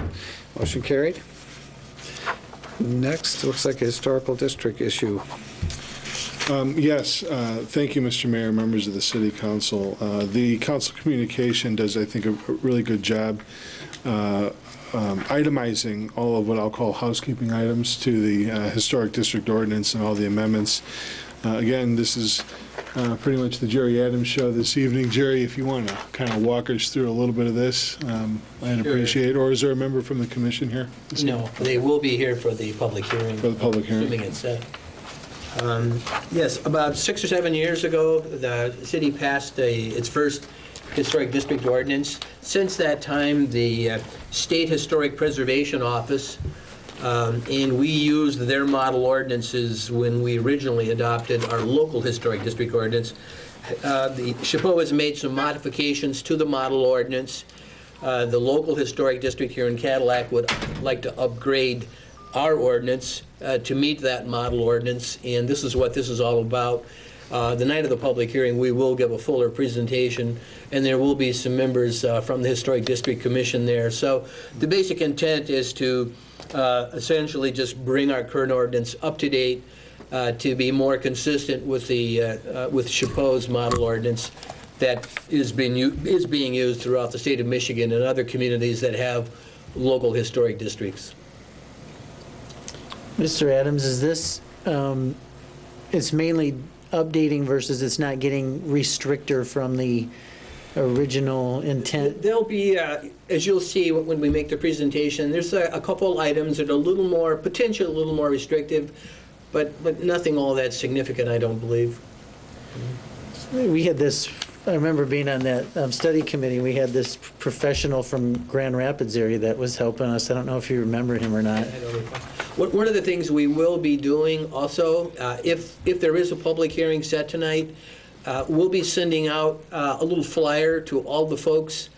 Speaker 1: Motion carried. Next, looks like a historical district issue.
Speaker 5: Yes, thank you, Mr. Mayor, members of the City Council. The Council Communication does, I think, a really good job itemizing all of what I'll call housekeeping items to the Historic District Ordinance and all the amendments. Again, this is pretty much the Jerry Adams show this evening. Jerry, if you want to kind of walk us through a little bit of this, I'd appreciate it. Or is there a member from the commission here?
Speaker 11: No, they will be here for the public hearing.
Speaker 5: For the public hearing.
Speaker 11: Assuming it's set. Yes, about 6 or 7 years ago, the city passed its first historic district ordinance. Since that time, the State Historic Preservation Office, and we used their model ordinances when we originally adopted our local historic district ordinance. The SHPO has made some modifications to the model ordinance. The local historic district here in Cadillac would like to upgrade our ordinance to meet that model ordinance, and this is what this is all about. The night of the public hearing, we will give a fuller presentation, and there will be some members from the Historic District Commission there. So the basic intent is to essentially just bring our current ordinance up to date to be more consistent with the with SHPO's model ordinance that is being used throughout the state of Michigan and other communities that have local historic districts.
Speaker 7: Mr. Adams, is this, it's mainly updating versus it's not getting restrictor from the original intent?
Speaker 11: There'll be, as you'll see when we make the presentation, there's a couple items that are a little more, potentially a little more restrictive, but nothing all that significant, I don't believe.
Speaker 7: We had this, I remember being on that study committee, we had this professional from Grand Rapids area that was helping us. I don't know if you remember him or not.
Speaker 11: I don't recall. One of the things we will be doing also, if there is a public hearing set tonight, we'll be sending out a little flyer to all the folks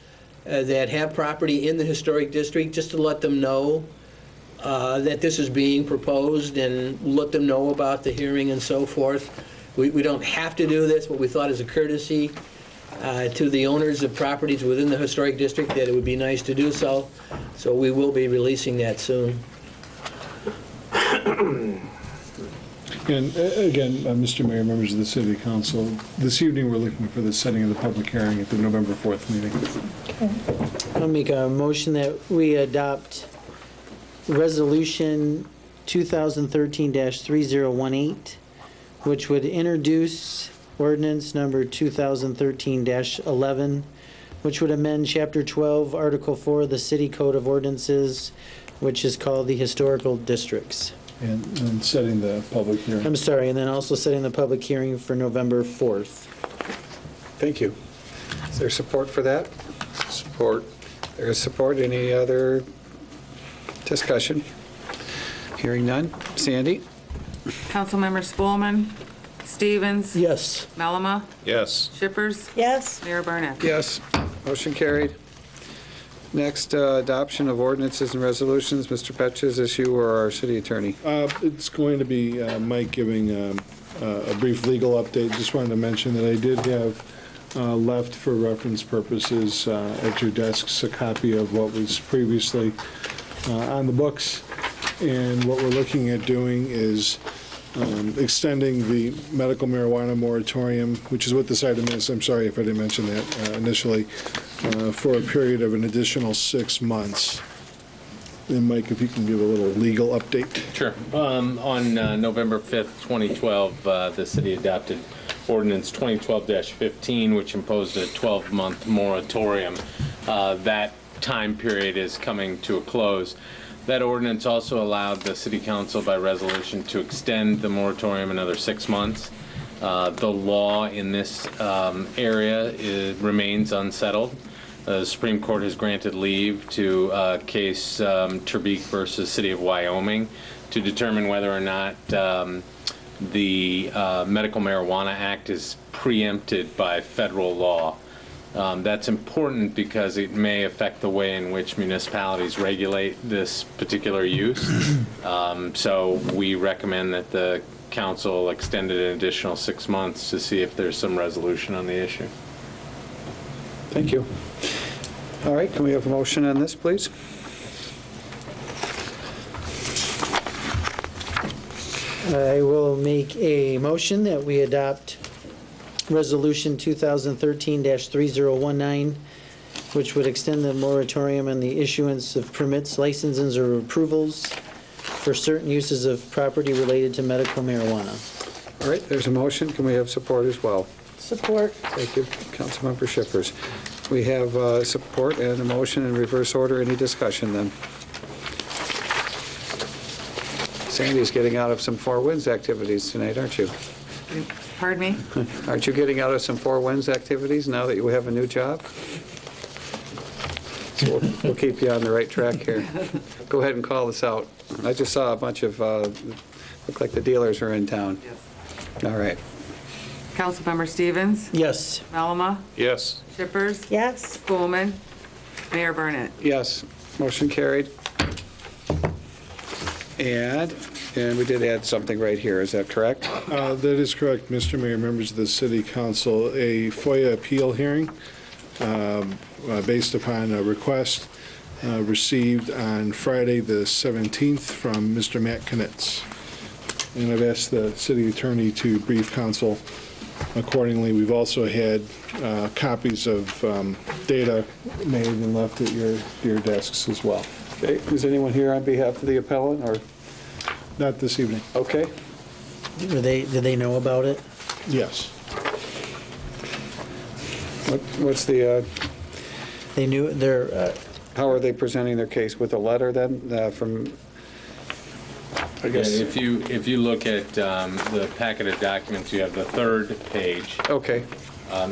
Speaker 11: that have property in the historic district, just to let them know that this is being proposed and let them know about the hearing and so forth. We don't have to do this, but we thought as a courtesy to the owners of properties within the historic district that it would be nice to do so. So we will be releasing that soon.
Speaker 5: And again, Mr. Mayor, members of the City Council, this evening we're looking for the setting of the public hearing at the November 4th meeting.
Speaker 7: I'll make a motion that we adopt Resolution 2013-3018, which would introduce ordinance number 2013-11, which would amend Chapter 12, Article 4 of the City Code of Ordinances, which is called the Historical Districts.
Speaker 5: And setting the public hearing.
Speaker 7: I'm sorry, and then also setting the public hearing for November 4th.
Speaker 1: Thank you. Is there support for that?
Speaker 8: Support.
Speaker 1: There is support. Any other discussion? Hearing none. Sandy?
Speaker 4: Councilmember Spelman. Stevens.
Speaker 7: Yes.
Speaker 4: Malama.
Speaker 8: Yes.
Speaker 4: Shippers.
Speaker 2: Yes.
Speaker 4: Mayor Barnett.
Speaker 1: Yes. Motion carried. Next, adoption of ordinances and resolutions. Mr. Petch's issue or our city attorney?
Speaker 5: It's going to be Mike giving a brief legal update. Just wanted to mention that I did have left for reference purposes at your desks a copy of what was previously on the books. And what we're looking at doing is extending the medical marijuana moratorium, which is what this item is. I'm sorry if I didn't mention that initially, for a period of an additional 6 months. And Mike, if you can give a little legal update.
Speaker 14: Sure. On November 5th, 2012, the city adopted ordinance 2012-15, which imposed a 12-month moratorium. That time period is coming to a close. That ordinance also allowed the city council by resolution to extend the moratorium another 6 months. The law in this area remains unsettled. The Supreme Court has granted leave to case Terbeek versus City of Wyoming to determine whether or not the Medical Marijuana Act is preempted by federal law. That's important because it may affect the way in which municipalities regulate this particular use. So we recommend that the council extend it an additional 6 months to see if there's some resolution on the issue.
Speaker 1: Thank you. All right, can we have a motion on this, please?
Speaker 7: I will make a motion that we adopt Resolution 2013-3019, which would extend the moratorium on the issuance of permits, licenses, or approvals for certain uses of property related to medical marijuana.
Speaker 1: All right, there's a motion. Can we have support as well?
Speaker 2: Support.
Speaker 1: Thank you, Councilmember Shippers. We have support and a motion in reverse order. Any discussion then? Sandy's getting out of some Four Winds activities tonight, aren't you?
Speaker 4: Pardon me?
Speaker 1: Aren't you getting out of some Four Winds activities now that you have a new job? So we'll keep you on the right track here. Go ahead and call this out. I just saw a bunch of, look like the dealers are in town.
Speaker 4: Yes.
Speaker 1: All right.
Speaker 4: Councilmember Stevens?
Speaker 7: Yes.
Speaker 4: Malama?
Speaker 8: Yes.
Speaker 4: Shippers?
Speaker 2: Yes.
Speaker 4: Spelman? Mayor Burnett?
Speaker 1: Yes, motion carried. And we did add something right here, is that correct?
Speaker 5: That is correct, Mr. Mayor, members of the City Council. A FOIA appeal hearing based upon a request received on Friday the 17th from Mr. Matt Knitz. And I've asked the city attorney to brief council accordingly. We've also had copies of data made and left at your desks as well.
Speaker 1: Okay, is anyone here on behalf of the appellant, or?
Speaker 5: Not this evening.
Speaker 1: Okay.
Speaker 7: Did they know about it?
Speaker 5: Yes.
Speaker 1: What's the,
Speaker 7: They knew their,
Speaker 1: how are they presenting their case? With a letter then from, I guess?
Speaker 14: Yeah, if you look at the packet of documents, you have the third page.
Speaker 1: Okay.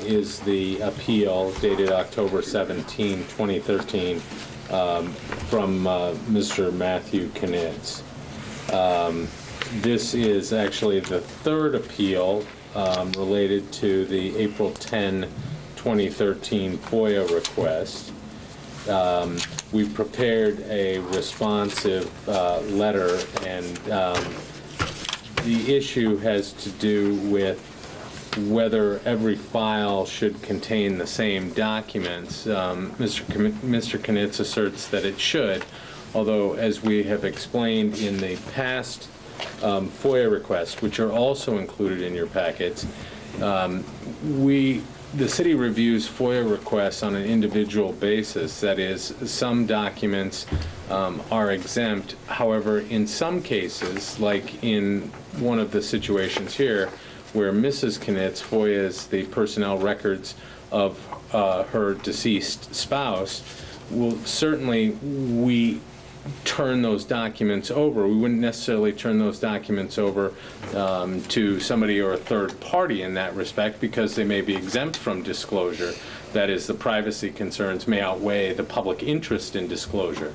Speaker 14: Is the appeal dated October 17, 2013, from Mr. Matthew Knitz. This is actually the third appeal related to the April 10, 2013 FOIA request. We've prepared a responsive letter, and the issue has to do with whether every file should contain the same documents. Mr. Knitz asserts that it should, although as we have explained in the past FOIA requests, which are also included in your packets, the city reviews FOIA requests on an individual basis. That is, some documents are exempt. However, in some cases, like in one of the situations here, where Mrs. Knitz FOIAs the personnel records of her deceased spouse, well, certainly we turn those documents over. We wouldn't necessarily turn those documents over to somebody or a third party in that respect, because they may be exempt from disclosure. That is, the privacy concerns may outweigh the public interest in disclosure.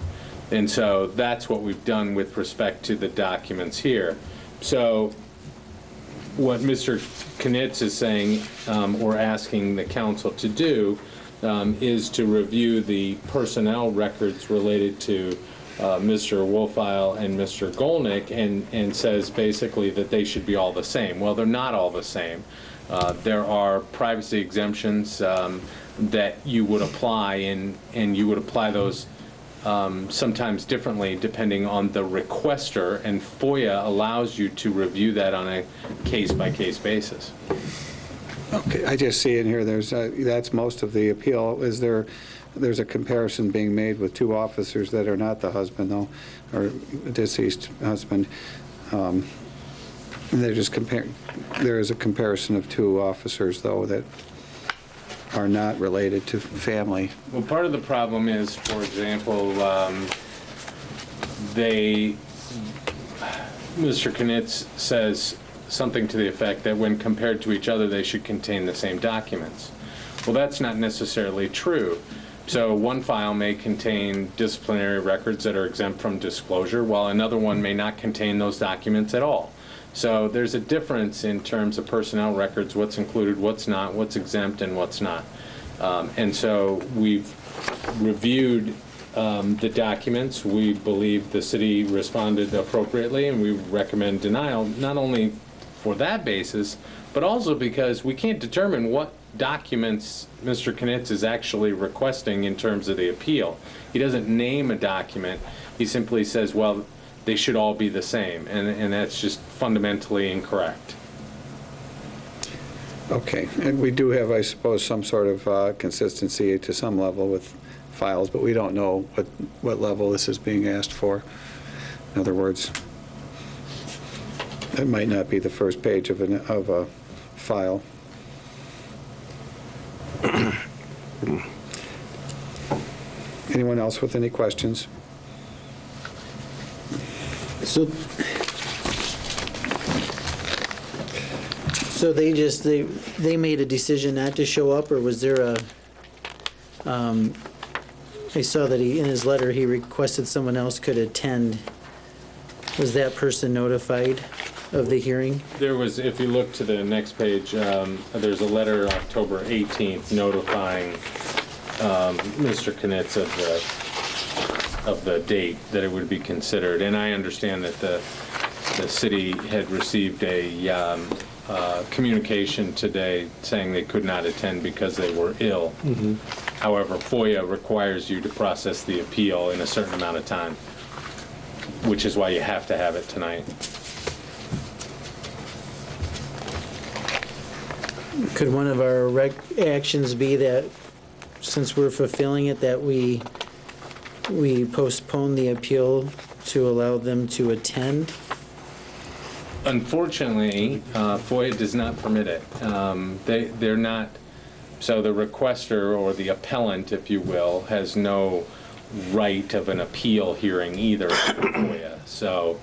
Speaker 14: And so that's what we've done with respect to the documents here. So what Mr. Knitz is saying, or asking the council to do, is to review the personnel records related to Mr. Wolfile and Mr. Golnick, and says basically that they should be all the same. Well, they're not all the same. There are privacy exemptions that you would apply, and you would apply those sometimes differently depending on the requester, and FOIA allows you to review that on a case-by-case basis.
Speaker 1: Okay, I just see in here, that's most of the appeal. There's a comparison being made with two officers that are not the husband, though, or deceased husband. They're just there is a comparison of two officers, though, that are not related to family.
Speaker 14: Well, part of the problem is, for example, Mr. Knitz says something to the effect that when compared to each other, they should contain the same documents. Well, that's not necessarily true. So one file may contain disciplinary records that are exempt from disclosure, while another one may not contain those documents at all. So there's a difference in terms of personnel records, what's included, what's not, what's exempt, and what's not. And so we've reviewed the documents. We believe the city responded appropriately, and we recommend denial, not only for that basis, but also because we can't determine what documents Mr. Knitz is actually requesting in terms of the appeal. He doesn't name a document. He simply says, well, they should all be the same, and that's just fundamentally incorrect.
Speaker 1: Okay, and we do have, I suppose, some sort of consistency to some level with files, but we don't know what level this is being asked for. In other words, it might not be the first page of a file. Anyone else with any questions?
Speaker 7: So they made a decision not to show up, or was there a, I saw that in his letter, he requested someone else could attend. Was that person notified of the hearing?
Speaker 14: There was, if you look to the next page, there's a letter October 18th notifying Mr. Knitz of the date that it would be considered. And I understand that the city had received a communication today saying they could not attend because they were ill.
Speaker 5: Mm-hmm.
Speaker 14: However, FOIA requires you to process the appeal in a certain amount of time, which is why you have to have it tonight.
Speaker 7: Could one of our actions be that, since we're fulfilling it, that we postpone the appeal to allow them to attend?
Speaker 14: Unfortunately, FOIA does not permit it. They're not, so the requester or the appellant, if you will, has no right of an appeal hearing either for FOIA. So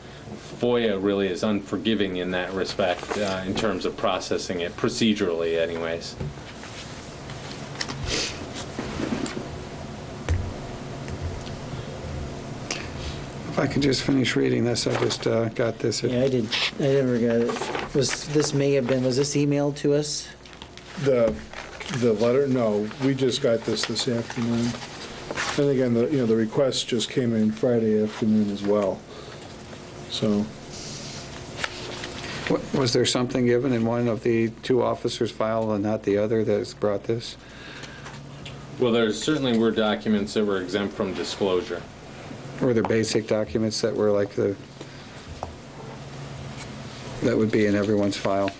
Speaker 14: FOIA really is unforgiving in that respect in terms of processing it, procedurally anyways.
Speaker 1: If I could just finish reading this, I just got this.
Speaker 7: Yeah, I never got it. Was this emailed to us?
Speaker 5: The letter, no, we just got this afternoon. And again, the request just came in Friday afternoon as well. So.
Speaker 1: Was there something given in one of the two officers' file and not the other that's brought this?
Speaker 14: Well, there certainly were documents that were exempt from disclosure.
Speaker 1: Were there basic documents that were like that would be in everyone's file?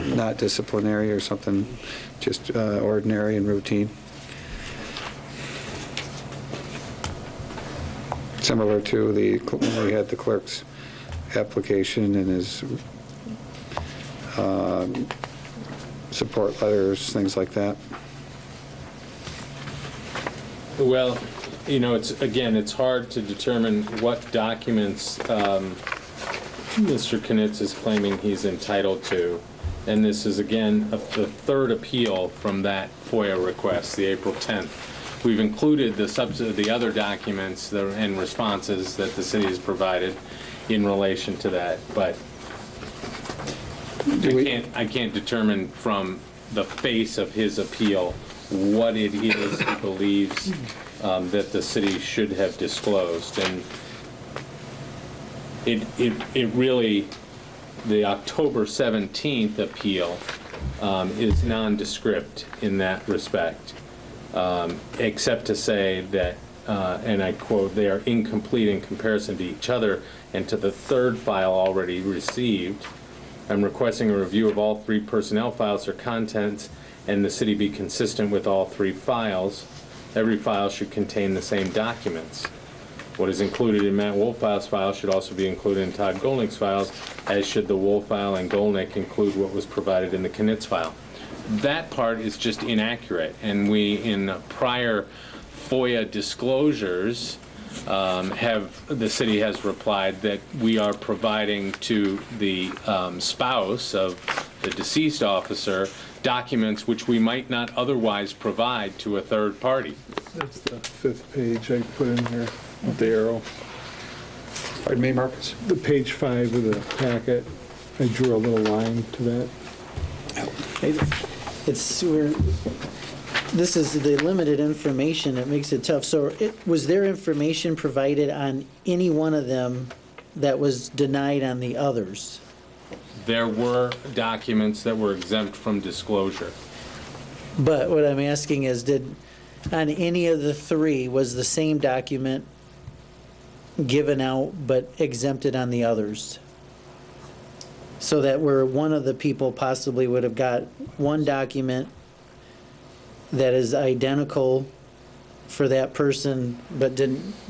Speaker 1: Not disciplinary or something, just ordinary and routine? Similar to when we had the clerk's application and his support letters, things like that.
Speaker 14: Well, it's hard to determine what documents Mr. Knitz is claiming he's entitled to. And this is, again, the third appeal from that FOIA request, the April 10th. We've included the other documents and responses that the city has provided in relation to that, but I can't determine from the face of his appeal what it is he believes that the city should have disclosed. And it really, the October 17th appeal is nondescript in that respect, except to say that, and I quote, they are incomplete in comparison to each other and to the third file already received. I'm requesting a review of all three personnel files or contents, and the city be consistent with all three files. Every file should contain the same documents. What is included in Matt Wolfow's file should also be included in Todd Golnick's files, as should the Wolf file and Golnick include what was provided in the Knitz file. That part is just inaccurate, and we, in prior FOIA disclosures, the city has replied that we are providing to the spouse of the deceased officer documents which we might not otherwise provide to a third party.
Speaker 5: That's the fifth page I put in here with the arrow.
Speaker 1: Pardon me, Marcus?
Speaker 5: The page 5 of the packet, I drew a little line to that.
Speaker 7: this is the limited information that makes it tough. So was there information provided on any one of them that was denied on the others?
Speaker 14: There were documents that were exempt from disclosure.
Speaker 7: But what I'm asking is, on any of the three, was the same document given out but exempted on the others? So that where one of the people possibly would have got one document that is identical for that person, but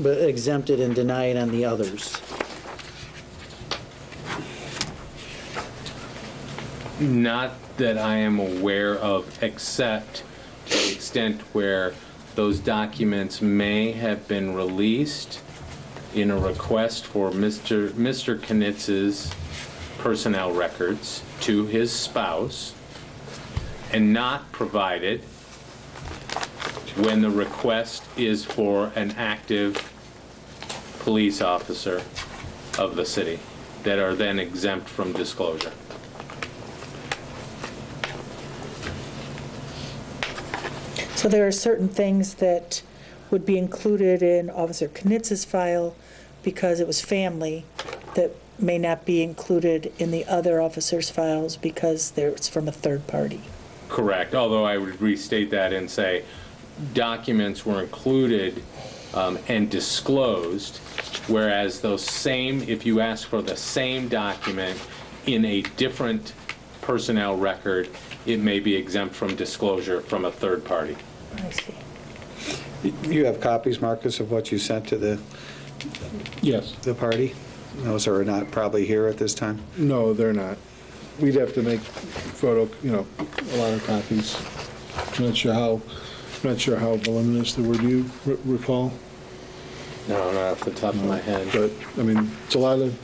Speaker 7: exempted and denied on the others.
Speaker 14: Not that I am aware of, except to the extent where those documents may have been released in a request for Mr. Knitz's personnel records to his spouse and not provided when the request is for an active police officer of the city that are then exempt from disclosure.
Speaker 2: So there are certain things that would be included in Officer Knitz's file because it was family that may not be included in the other officers' files because it's from a third party.
Speaker 14: Correct, although I would restate that and say documents were included and disclosed, whereas those same, if you ask for the same document in a different personnel record, it may be exempt from disclosure from a third party.
Speaker 2: I see.
Speaker 1: You have copies, Marcus, of what you sent to the party? Those are not probably here at this time?
Speaker 5: No, they're not. We'd have to make a lot of copies. I'm not sure how voluminous they were. Do you recall?
Speaker 14: No, not off the top of my head.
Speaker 5: But, I mean, it's a lot of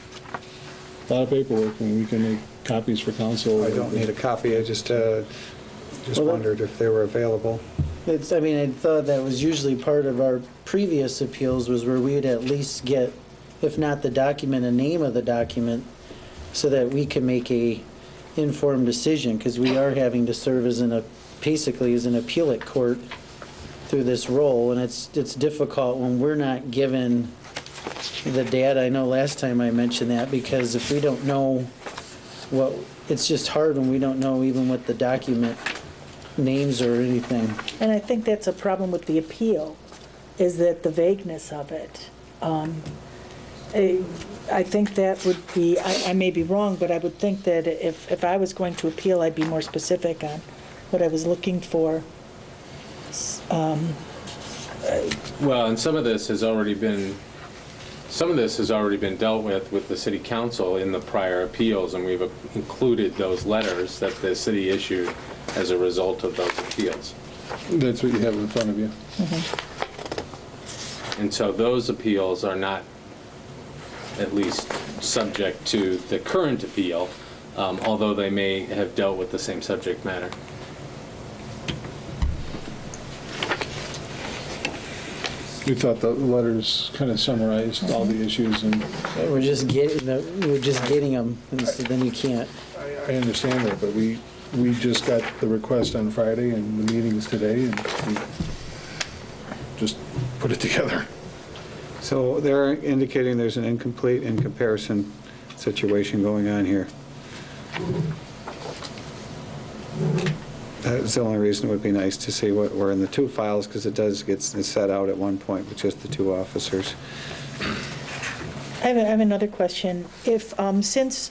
Speaker 5: paperwork, and we can make copies for council.
Speaker 1: I don't need a copy, I just wondered if they were available.
Speaker 7: I thought that was usually part of our previous appeals, was where we would at least get, if not the document, a name of the document, so that we can make a informed decision, because we are having to serve basically as an appellate court through this role, and it's difficult when we're not given the data. I know last time I mentioned that, because if we don't know it's just hard when we don't know even what the document names or anything.
Speaker 2: And I think that's a problem with the appeal, is that the vagueness of it. I think that would be, I may be wrong, but I would think that if I was going to appeal, I'd be more specific on what I was looking for.
Speaker 14: Well, and some of this has already been dealt with the city council in the prior appeals, and we've included those letters that the city issued as a result of those appeals.
Speaker 5: That's what you have in front of you.
Speaker 2: Mm-hmm.
Speaker 14: And so those appeals are not at least subject to the current appeal, although they may have dealt with the same subject matter.
Speaker 5: We thought the letters kind of summarized all the issues, and
Speaker 7: We're just getting them, and so then you can't.
Speaker 5: I understand that, but we just got the request on Friday, and the meeting is today, and we just put it together.
Speaker 1: So they're indicating there's an incomplete in comparison situation going on here. That's the only reason it would be nice to see what were in the two files, because it does get set out at one point with just the two officers.
Speaker 2: I have another question. If, since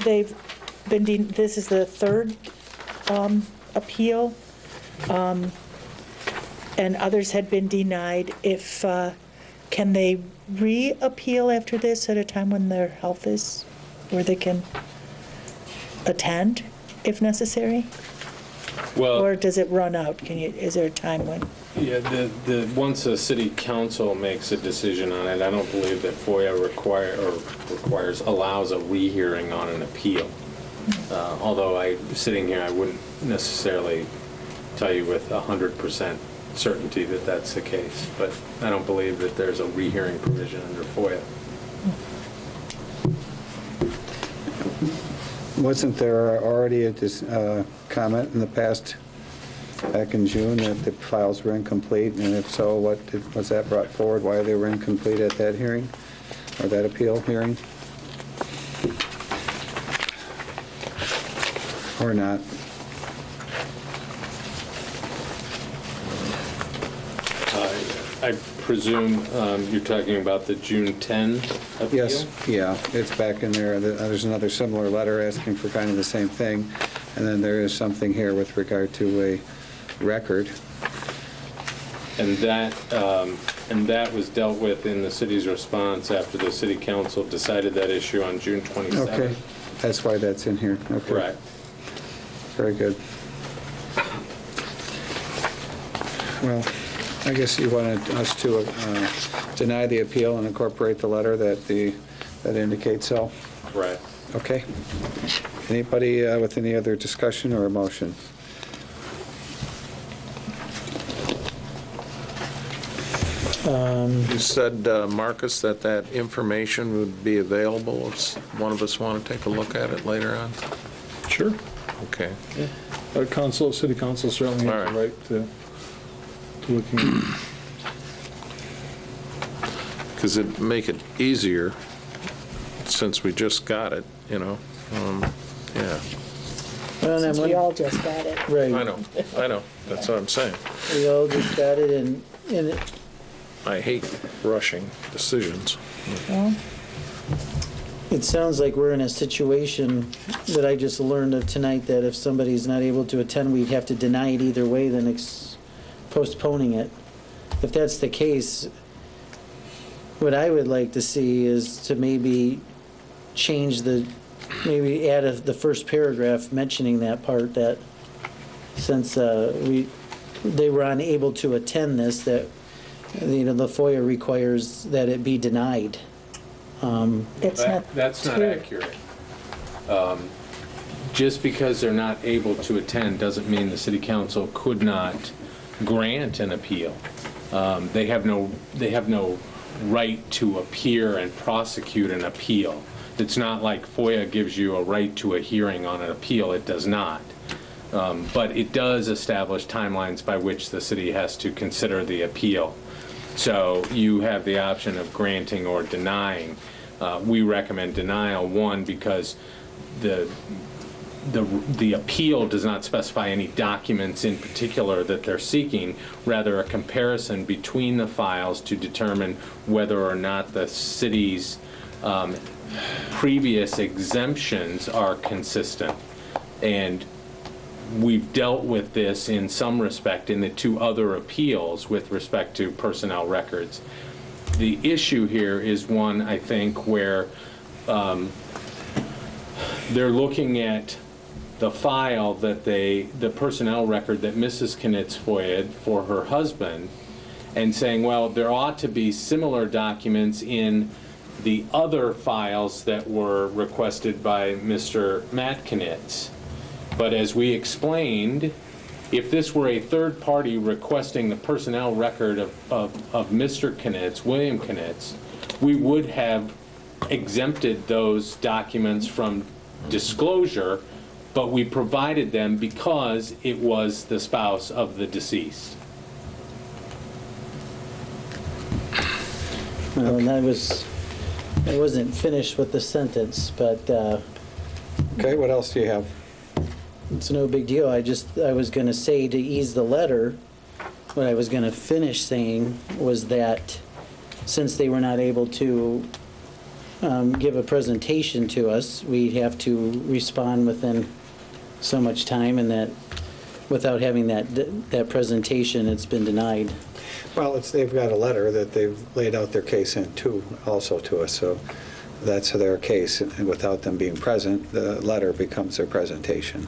Speaker 2: they've been, this is the third appeal, and others had been denied, can they re-appeal after this at a time when their health is, where they can attend if necessary?
Speaker 14: Well,
Speaker 2: Or does it run out? Is there a time when?
Speaker 14: yeah, once a city council makes a decision on it, I don't believe that FOIA allows a rehearing on an appeal. Although sitting here, I wouldn't necessarily tell you with 100% certainty that that's the case, but I don't believe that there's a rehearing provision under FOIA.
Speaker 1: Wasn't there already a comment in the past back in June that the files were incomplete? And if so, was that brought forward, why they were incomplete at that hearing, or that appeal hearing? Or not?
Speaker 14: I presume you're talking about the June 10 appeal?
Speaker 1: Yes, yeah, it's back in there. There's another similar letter asking for kind of the same thing. And then there is something here with regard to a record.
Speaker 14: And that was dealt with in the city's response after the city council decided that issue on June 27th.
Speaker 1: Okay, that's why that's in here. Okay.
Speaker 14: Correct.
Speaker 1: Very good. Well, I guess you wanted us to deny the appeal and incorporate the letter that indicates so?
Speaker 14: Correct.
Speaker 1: Okay. Anybody with any other discussion or motion?
Speaker 8: You said, Marcus, that information would be available if one of us want to take a look at it later on?
Speaker 5: Sure.
Speaker 8: Okay.
Speaker 5: City council certainly has the right to looking at it.
Speaker 8: Because it'd make it easier, since we just got it, you know, yeah.
Speaker 7: Well,
Speaker 2: Since we all just got it.
Speaker 7: Right.
Speaker 8: I know, that's what I'm saying.
Speaker 7: We all just got it, and
Speaker 8: I hate rushing decisions.
Speaker 2: Well,
Speaker 7: it sounds like we're in a situation that I just learned of tonight, that if somebody's not able to attend, we'd have to deny it either way than postponing it. If that's the case, what I would like to see is to maybe change maybe add the first paragraph mentioning that part, that since they were unable to attend this, that the FOIA requires that it be denied.
Speaker 14: That's not accurate. Just because they're not able to attend doesn't mean the city council could not grant an appeal. They have no right to appear and prosecute an appeal. It's not like FOIA gives you a right to a hearing on an appeal. It does not. But it does establish timelines by which the city has to consider the appeal. So you have the option of granting or denying. We recommend denial, one, because the appeal does not specify any documents in particular that they're seeking, rather a comparison between the files to determine whether or not the city's previous exemptions are consistent. And we've dealt with this in some respect in the two other appeals with respect to personnel records. The issue here is one, I think, where they're looking at the file that the personnel record that Mrs. Knitz FOIA'd for her husband, and saying, well, there ought to be similar documents in the other files that were requested by Mr. Matt Knitz. But as we explained, if this were a third party requesting the personnel record of Mr. Knitz, William Knitz, we would have exempted those documents from disclosure, but we provided them because it was the spouse of the deceased.
Speaker 7: Well, and I wasn't finished with the sentence, but
Speaker 1: Okay, what else do you have?
Speaker 7: it's no big deal. I was going to say, to ease the letter, what I was going to finish saying was that since they were not able to give a presentation to us, we'd have to respond within so much time, and that without having that presentation, it's been denied.
Speaker 1: Well, they've got a letter that they've laid out their case in also to us, so that's their case, and without them being present, the letter becomes their presentation.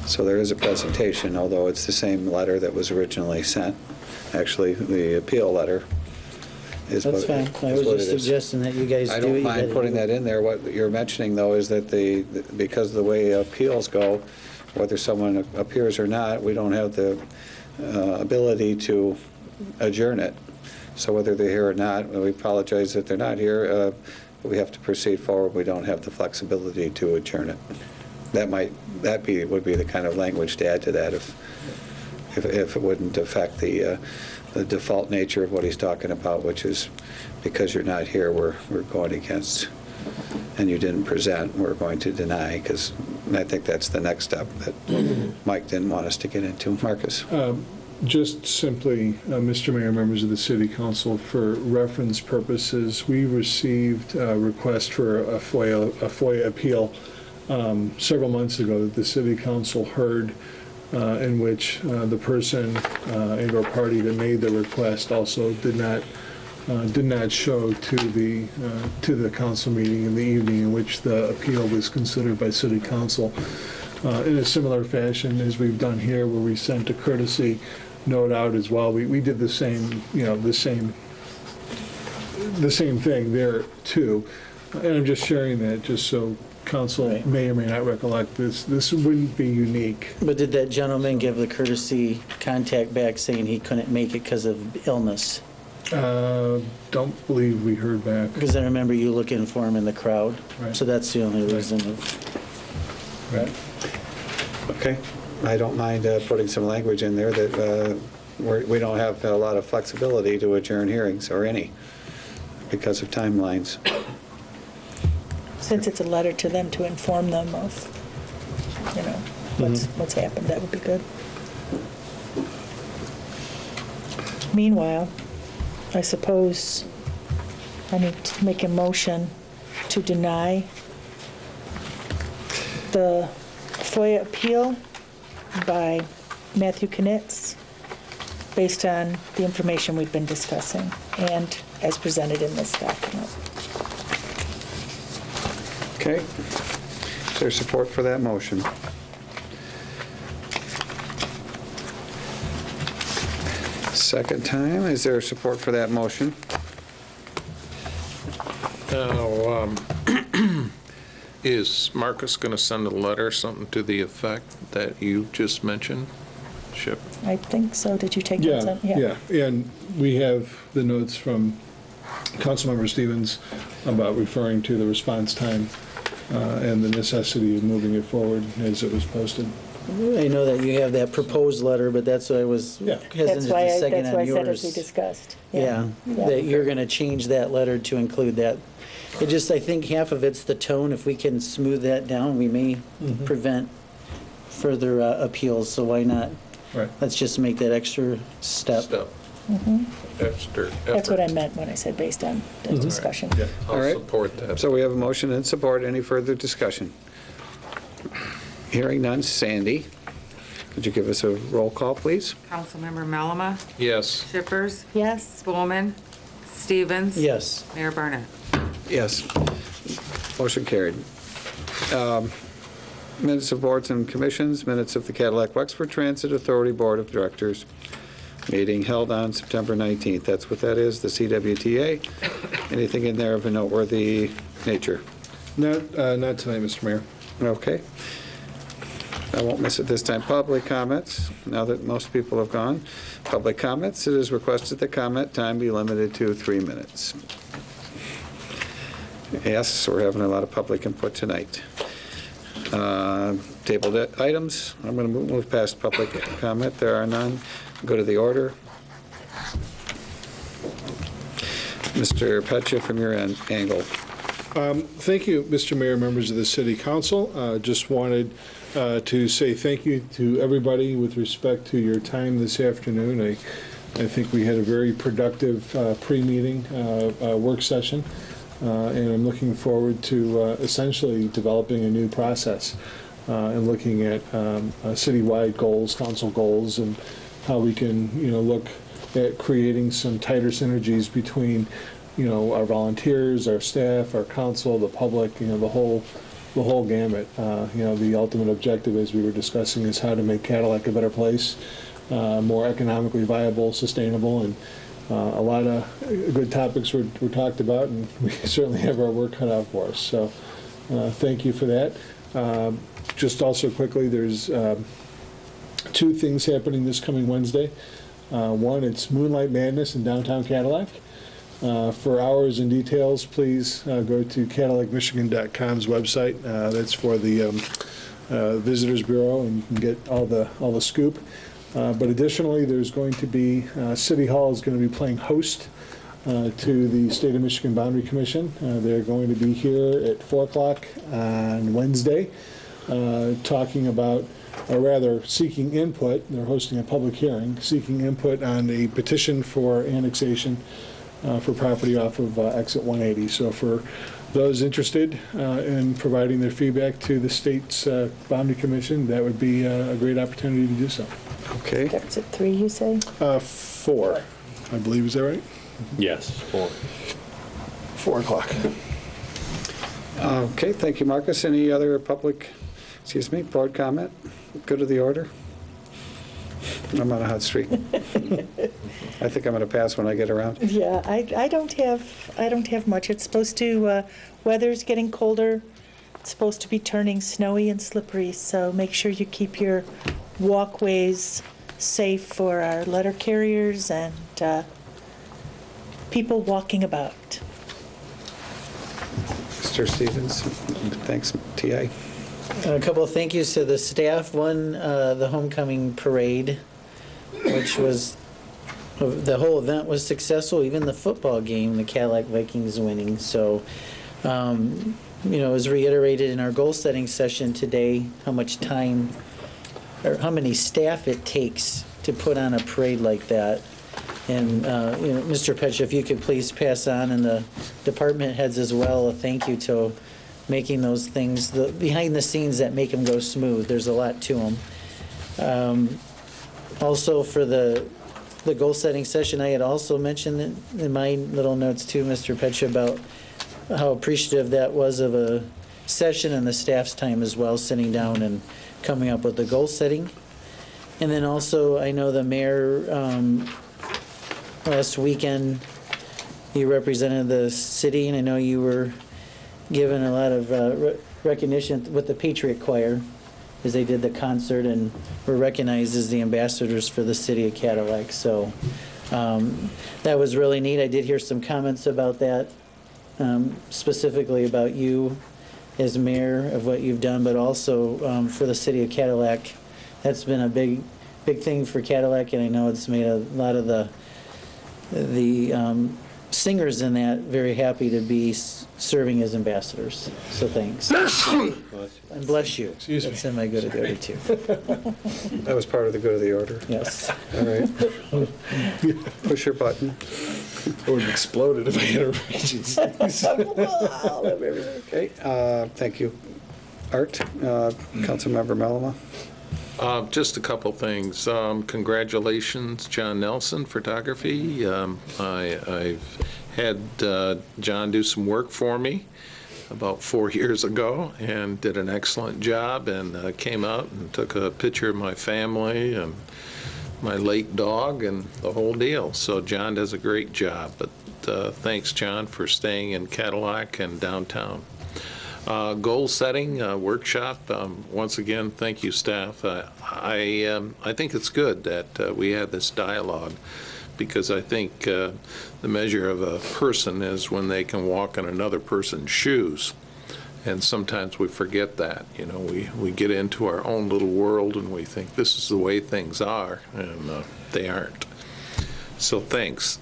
Speaker 1: So there is a presentation, although it's the same letter that was originally sent. Actually, the appeal letter is what
Speaker 7: That's fine. I was just suggesting that you guys do
Speaker 1: I
Speaker 7: it.
Speaker 1: don't
Speaker 7: You
Speaker 1: mind
Speaker 7: gotta
Speaker 1: putting
Speaker 7: do it.
Speaker 1: that in there. What you're mentioning, though, is that because of the way appeals go, whether someone appears or not, we don't have the ability to adjourn it. So whether they're here or not, we apologize that they're not here. We have to proceed forward. We don't have the flexibility to adjourn it. would be the kind of language to add to that if it wouldn't affect the default nature of what he's talking about, which is because you're not here, we're going against, and you didn't present, we're going to deny, because I think that's the next step that Mike didn't want us to get into. Marcus?
Speaker 5: Just simply, Mr. Mayor, members of the City Council, for reference purposes, we received a request for a FOIA appeal several months ago that the City Council heard, in which the person and/or party that made the request also did not show to the council meeting in the evening in which the appeal was considered by City Council. In a similar fashion as we've done here, where we sent a courtesy note out as well. We did the same, the same thing there too. And I'm just sharing that just so council may or may not recollect this. This wouldn't be unique.
Speaker 7: But did that gentleman give the courtesy contact back saying he couldn't make it because of illness?
Speaker 5: Don't believe we heard back.
Speaker 7: Because I remember you looking for him in the crowd.
Speaker 5: Right.
Speaker 7: So that's the only reason.
Speaker 5: Right.
Speaker 1: Okay. I don't mind putting some language in there that we don't have a lot of flexibility to adjourn hearings, or any, because of timelines.
Speaker 2: Since it's a letter to them to inform them of, what's happened, that would be good. Meanwhile, I suppose I need to make a motion to deny the FOIA appeal by Matthew Knitz based on the information we've been discussing and as presented in this document.
Speaker 1: Okay. Is there support for that motion? Second time, is there support for that motion?
Speaker 8: Now, is Marcus going to send a letter, something to the effect that you just mentioned, Chip?
Speaker 2: I think so. Did you take notes on?
Speaker 5: Yeah. And we have the notes from Councilmember Stevens about referring to the response time and the necessity of moving it forward as it was posted.
Speaker 7: I know that you have that proposed letter, but that's why I was hesitant
Speaker 2: That's why
Speaker 7: a second
Speaker 2: I
Speaker 7: on
Speaker 2: said as we
Speaker 7: yours.
Speaker 2: discussed.
Speaker 7: Yeah, that you're going to change that letter to include that. I think half of it's the tone. If we can smooth that down, we may prevent further appeals, so why not?
Speaker 5: Right.
Speaker 7: Let's just make that extra step.
Speaker 2: That's what I meant when I said based on the discussion.
Speaker 5: Yeah.
Speaker 1: All right.
Speaker 8: Support that.
Speaker 1: So we have a motion and support. Any further discussion? Hearing none. Sandy, could you give us a roll call, please?
Speaker 4: Councilmember Malama,
Speaker 8: Yes.
Speaker 4: Shippers,
Speaker 2: Yes.
Speaker 4: Spolman, Stevens.
Speaker 7: Yes.
Speaker 4: Mayor Barnett.
Speaker 1: Yes. Motion carried. Minutes of boards and commissions, minutes of the Cadillac Wexford Transit Authority Board of Directors meeting held on September 19th. That's what that is, the CWTA. Anything in there of a noteworthy nature?
Speaker 5: Not tonight, Mr. Mayor.
Speaker 1: Okay. I won't miss it this time. Public comments, now that most people have gone. Public comments, it is requested that comment time be limited to 3 minutes. Yes, we're having a lot of public input tonight. Tabled items, I'm going to move past public comment. There are none. Go to the order. Mr. Petcha, from your angle.
Speaker 5: Thank you, Mr. Mayor, members of the City Council. Just wanted to say thank you to everybody with respect to your time this afternoon. I think we had a very productive pre-meeting work session, and I'm looking forward to essentially developing a new process and looking at citywide goals, council goals, and how we can, look at creating some tighter synergies between, our volunteers, our staff, our council, the public, the whole gamut. The ultimate objective, as we were discussing, is how to make Cadillac a better place, more economically viable, sustainable, and a lot of good topics were talked about, and we certainly have our work cut out for us. So thank you for that. Just also quickly, there's 2 things happening this coming Wednesday. One, it's Moonlight Madness in downtown Cadillac. For hours and details, please go to CadillacMichigan.com's website. That's for the Visitors Bureau, and you can get all the scoop. But additionally, there's going to be, City Hall is going to be playing host to the State of Michigan Boundary Commission. They're going to be here at 4 o'clock on Wednesday, talking about, or rather seeking input. They're hosting a public hearing, seeking input on a petition for annexation for property off of exit 180. So for those interested in providing their feedback to the state's boundary commission, that would be a great opportunity to do so.
Speaker 1: Okay.
Speaker 2: That's at 3, you say?
Speaker 5: 4, I believe, is that right?
Speaker 10: Yes, 4.
Speaker 5: 4 o'clock.
Speaker 1: Okay, thank you, Marcus. Any other public, board comment? Good of the order? I'm on a hot streak. I think I'm going to pass when I get around.
Speaker 2: Yeah, I don't have much. It's supposed to, weather's getting colder. It's supposed to be turning snowy and slippery, so make sure you keep your walkways safe for our letter carriers and people walking about.
Speaker 1: Mr. Stevens, thanks, T.I.
Speaker 7: A couple of thank yous to the staff. One, the homecoming parade, which was, the whole event was successful, even the football game, the Cadillac Vikings winning. So, it was reiterated in our goal-setting session today how much time, or how many staff it takes to put on a parade like that. And, Mr. Petch, if you could please pass on, and the department heads as well, a thank you to making those things, the behind the scenes that make them go smooth. There's a lot to them. Also for the goal-setting session, I had also mentioned in my little notes too, Mr. Petch, about how appreciative that was of a session and the staff's time as well, sitting down and coming up with the goal setting. And then also, I know the mayor, last weekend, you represented the city, and I know you were given a lot of recognition with the Patriot Choir, as they did the concert and were recognized as the ambassadors for the city of Cadillac. So that was really neat. I did hear some comments about that, specifically about you as mayor, of what you've done, but also for the city of Cadillac. That's been a big thing for Cadillac, and I know it's made a lot of the singers in that very happy to be serving as ambassadors. So thanks. And bless you.
Speaker 5: Excuse me.
Speaker 7: That's in my good of the order too.
Speaker 1: That was part of the good of the order.
Speaker 7: Yes.
Speaker 1: All right. Push your button.
Speaker 5: I would have exploded if I had a
Speaker 1: Okay, thank you. Art, Councilmember Melama.
Speaker 8: Just a couple things. Congratulations, John Nelson, photography. I've had John do some work for me about 4 years ago and did an excellent job, and came out and took a picture of my family and my late dog and the whole deal. So John does a great job, but thanks, John, for staying in Cadillac and downtown. Goal setting workshop. Once again, thank you, staff. I think it's good that we had this dialogue, because I think the measure of a person is when they can walk in another person's shoes. And sometimes we forget that. We get into our own little world and we think this is the way things are, and they aren't. So thanks.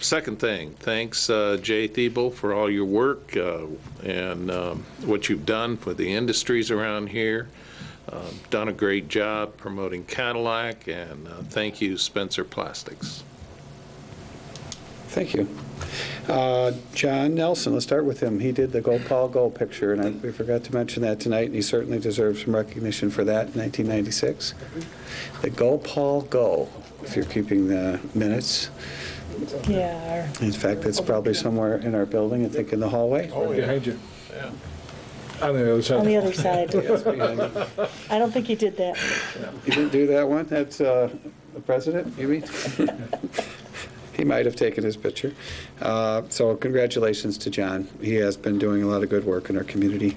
Speaker 8: Second thing, thanks Jay Thiebel for all your work and what you've done for the industries around here. Done a great job promoting Cadillac, and thank you, Spencer Plastics.
Speaker 1: Thank you. John Nelson, let's start with him. He did the Go Paul Go picture, and we forgot to mention that tonight, and he certainly deserves some recognition for that in 1996. The Go Paul Go, if you're keeping the minutes.
Speaker 2: Yeah.
Speaker 1: In fact, it's probably somewhere in our building, I think in the hallway.
Speaker 5: Oh, behind you. Yeah. On the other side.
Speaker 2: On the other side.
Speaker 1: Yes, behind you.
Speaker 2: I don't think you did that.
Speaker 1: You didn't do that one? That's the president, you mean? He might have taken his picture. So congratulations to John. He has been doing a lot of good work in our community.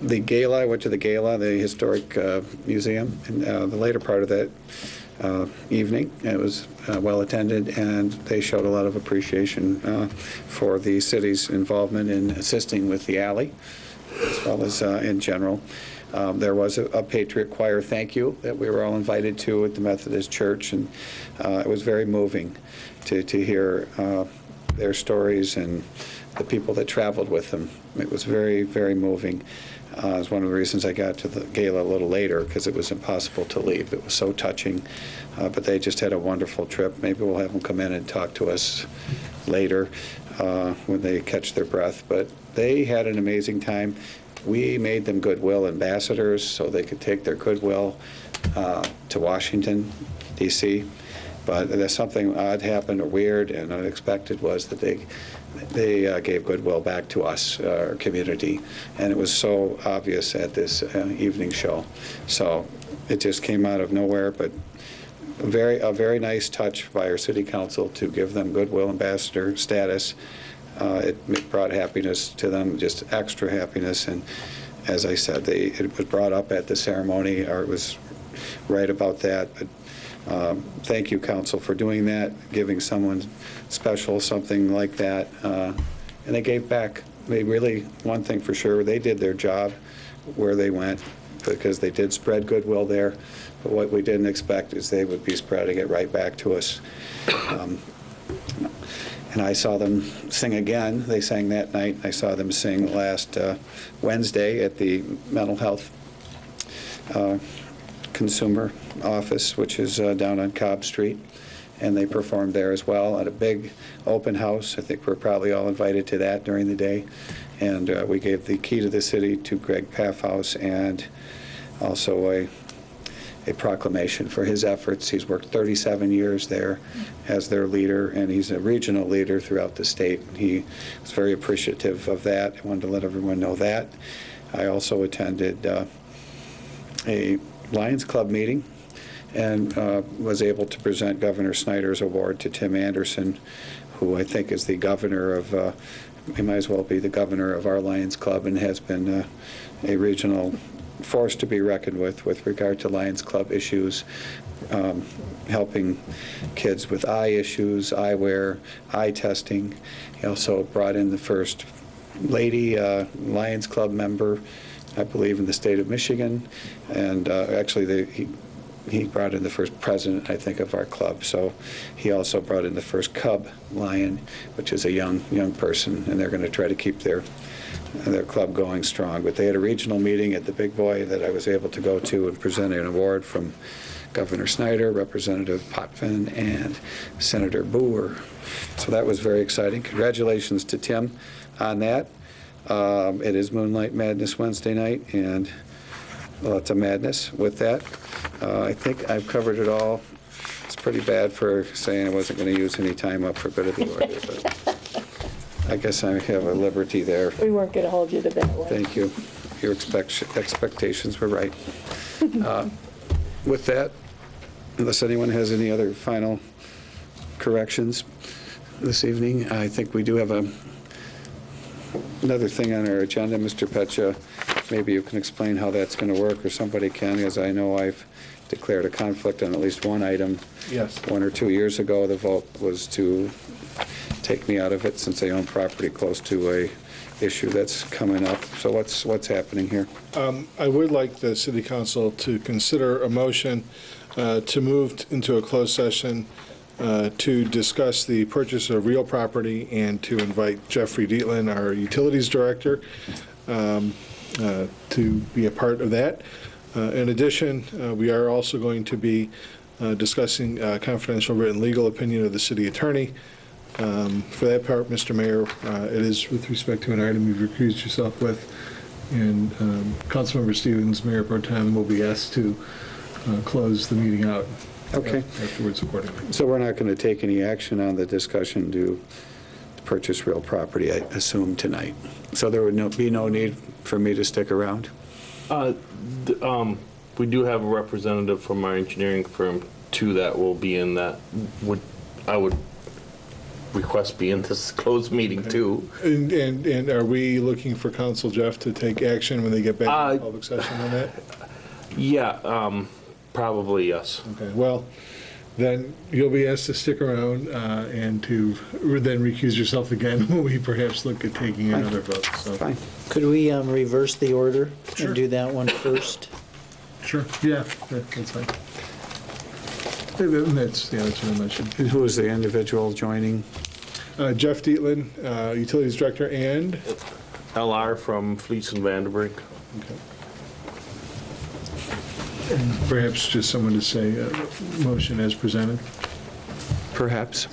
Speaker 1: The gala, I went to the gala, the historic museum, and the later part of that evening. It was well attended, and they showed a lot of appreciation for the city's involvement in assisting with the alley, as well as in general. There was a Patriot Choir thank you that we were all invited to at the Methodist Church, and it was very moving to hear their stories and the people that traveled with them. It was very, very moving. It was one of the reasons I got to the gala a little later, because it was impossible to leave. It was so touching. But they just had a wonderful trip. Maybe we'll have them come in and talk to us later when they catch their breath. But they had an amazing time. We made them goodwill ambassadors so they could take their goodwill to Washington, D.C. But there's something odd happened, or weird and unexpected, was that they gave goodwill back to us, our community, and it was so obvious at this evening show. So it just came out of nowhere, but a very nice touch by our city council to give them goodwill ambassador status. It brought happiness to them, just extra happiness, and as I said, it was brought up at the ceremony, or it was right about that. But thank you, council, for doing that, giving someone special something like that, and they gave back. They really, one thing for sure, they did their job where they went, because they did spread goodwill there, but what we didn't expect is they would be spreading it right back to us. And I saw them sing again. They sang that night. I saw them sing last Wednesday at the mental health consumer office, which is down on Cobb Street, and they performed there as well at a big open house. I think we're probably all invited to that during the day, and we gave the key to the city to Greg Paffhouse, and also a proclamation for his efforts. He's worked 37 years there as their leader, and he's a regional leader throughout the state. He was very appreciative of that. I wanted to let everyone know that. I also attended a Lions Club meeting and was able to present Governor Snyder's award to Tim Anderson, who I think is the governor of, he might as well be the governor of our Lions Club, and has been a regional force to be reckoned with regard to Lions Club issues, helping kids with eye issues, eyewear, eye testing. He also brought in the first lady Lions Club member, I believe, in the state of Michigan, and actually he brought in the first president, I think, of our club. So he also brought in the first Cub Lion, which is a young person, and they're going to try to keep their club going strong. But they had a regional meeting at the Big Boy that I was able to go to and present an award from Governor Snyder, Representative Potvin, and Senator Boer. So that was very exciting. Congratulations to Tim on that. It is Moonlight Madness Wednesday night, and lots of madness with that. I think I've covered it all. It's pretty bad for saying I wasn't going to use any time up for good of the order, but I guess I have a liberty there.
Speaker 2: We weren't going to hold you to that one.
Speaker 1: Thank you. Your expectations were right. With that, unless anyone has any other final corrections this evening, I think we do have another thing on our agenda. Mr. Petcha, maybe you can explain how that's going to work, or somebody can, as I know I've declared a conflict on at least one item.
Speaker 5: Yes.
Speaker 1: 1 or 2 years ago, the vote was to take me out of it since I own property close to a issue that's coming up. So what's happening here?
Speaker 5: I would like the city council to consider a motion to move into a closed session to discuss the purchase of real property, and to invite Jeffrey Dietland, our utilities director, to be a part of that. In addition, we are also going to be discussing confidential written legal opinion of the city attorney. For that part, Mr. Mayor, it is with respect to an item you've recused yourself with, and Councilmember Stevens, Mayor Pro Tem, will be asked to close the meeting out.
Speaker 1: Okay.
Speaker 5: Afterwards, accordingly.
Speaker 1: So we're not going to take any action on the discussion to purchase real property, I assume, tonight. So there would be no need for me to stick around?
Speaker 10: We do have a representative from our engineering firm, too, that will be in that. I would request be in this closed meeting, too.
Speaker 5: And are we looking for Council Jeff to take action when they get back to public session on that?
Speaker 10: Yeah, probably, yes.
Speaker 5: Okay, well, then you'll be asked to stick around and to then recuse yourself again when we perhaps look at taking another vote. So.
Speaker 1: Fine.
Speaker 7: Could we reverse the order
Speaker 5: Sure.
Speaker 7: and do that one first?
Speaker 5: Sure. Yeah, that's fine. That's what I mentioned.
Speaker 1: And who is the individual joining?
Speaker 5: Jeff Dietland, Utilities Director, and
Speaker 10: LR from Fleets and Vanderbrink.
Speaker 5: perhaps just someone to say motion as presented.
Speaker 1: Perhaps.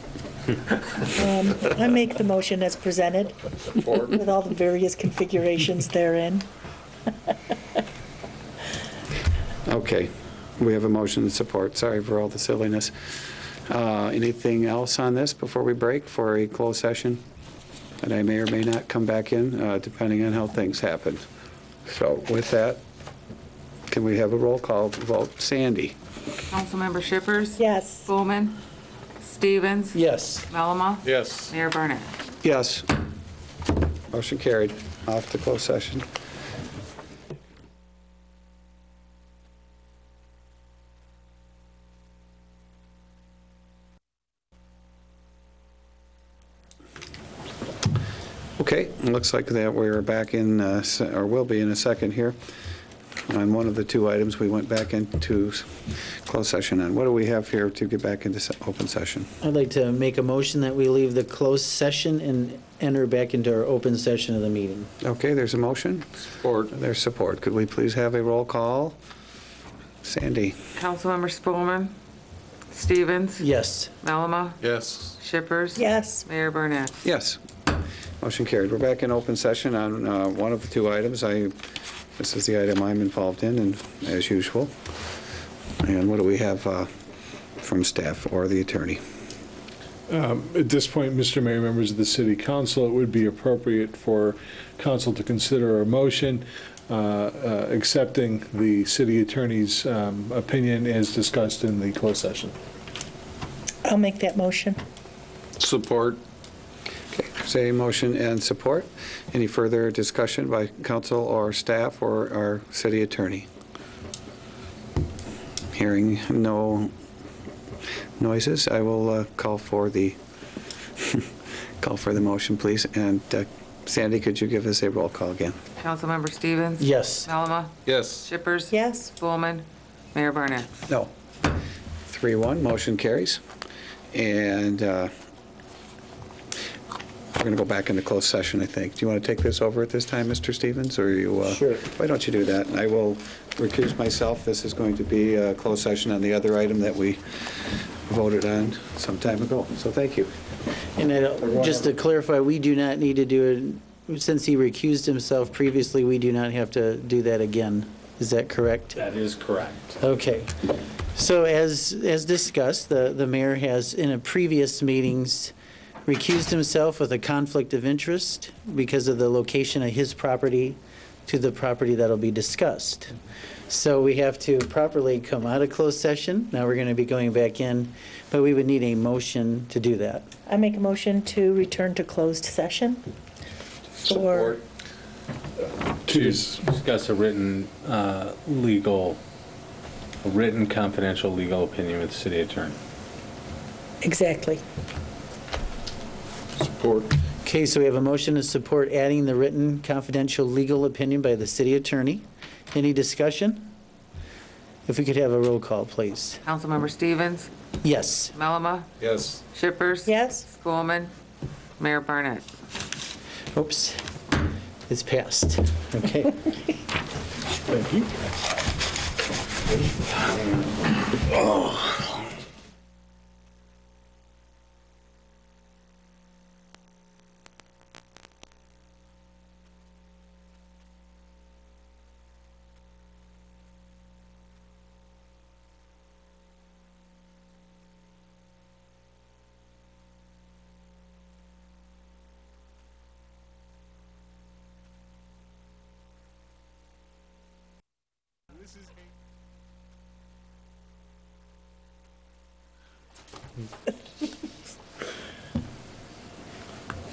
Speaker 2: I make the motion as presented with all the various configurations therein.
Speaker 1: Okay, we have a motion to support. Sorry for all the silliness. Anything else on this before we break for a closed session? And I may or may not come back in, depending on how things happen. So with that, can we have a roll call vote? Sandy?
Speaker 4: Councilmember Shippers?
Speaker 2: Yes.
Speaker 4: Spelman? Stevens?
Speaker 7: Yes.
Speaker 4: Melama?
Speaker 8: Yes.
Speaker 4: Mayor Barnett?
Speaker 1: Yes. Motion carried. Off to closed session. Okay, it looks like that we're back in, or will be in a second here. On one of the two items, we went back into closed session on. What do we have here to get back into open session?
Speaker 7: I'd like to make a motion that we leave the closed session and enter back into our open session of the meeting.
Speaker 1: Okay, there's a motion.
Speaker 8: Support.
Speaker 1: There's support. Could we please have a roll call? Sandy?
Speaker 4: Councilmember Spelman? Stevens?
Speaker 7: Yes.
Speaker 4: Melama?
Speaker 8: Yes.
Speaker 4: Shippers?
Speaker 2: Yes.
Speaker 4: Mayor Barnett?
Speaker 1: Yes. Motion carried. We're back in open session on one of the two items. This is the item I'm involved in, and as usual. And what do we have from staff or the attorney?
Speaker 5: At this point, Mr. Mayor, members of the City Council, it would be appropriate for council to consider a motion accepting the city attorney's opinion as discussed in the closed session.
Speaker 2: I'll make that motion.
Speaker 8: Support.
Speaker 1: Okay, say motion and support. Any further discussion by council or staff or our city attorney? Hearing no noises, I will call for the motion, please. And Sandy, could you give us a roll call again?
Speaker 4: Councilmember Stevens?
Speaker 7: Yes.
Speaker 4: Melama?
Speaker 8: Yes.
Speaker 4: Shippers?
Speaker 2: Yes.
Speaker 4: Spelman? Mayor Barnett?
Speaker 1: No. 3-1, motion carries. And we're going to go back into closed session, I think. Do you want to take this over at this time, Mr. Stevens, or you?
Speaker 7: Sure.
Speaker 1: Why don't you do that? I will recuse myself. This is going to be a closed session on the other item that we voted on some time ago. So thank you.
Speaker 7: And just to clarify, we do not need to do it, since he recused himself previously, we do not have to do that again. Is that correct?
Speaker 14: That is correct.
Speaker 7: Okay. So as discussed, the mayor has, in a previous meetings, recused himself with a conflict of interest because of the location of his property to the property that'll be discussed. So we have to properly come out of closed session. Now we're going to be going back in, but we would need a motion to do that.
Speaker 2: I make a motion to return to closed session.
Speaker 8: Support.
Speaker 14: To discuss a written confidential legal opinion with the city attorney.
Speaker 2: Exactly.
Speaker 8: Support.
Speaker 7: Okay, so we have a motion to support adding the written confidential legal opinion by the city attorney. Any discussion? If we could have a roll call, please.
Speaker 4: Councilmember Stevens?
Speaker 7: Yes.
Speaker 4: Melama?
Speaker 8: Yes.
Speaker 4: Shippers?
Speaker 2: Yes.
Speaker 4: Spelman? Mayor Barnett?
Speaker 7: Oops. It's passed. Okay.
Speaker 5: Thank you.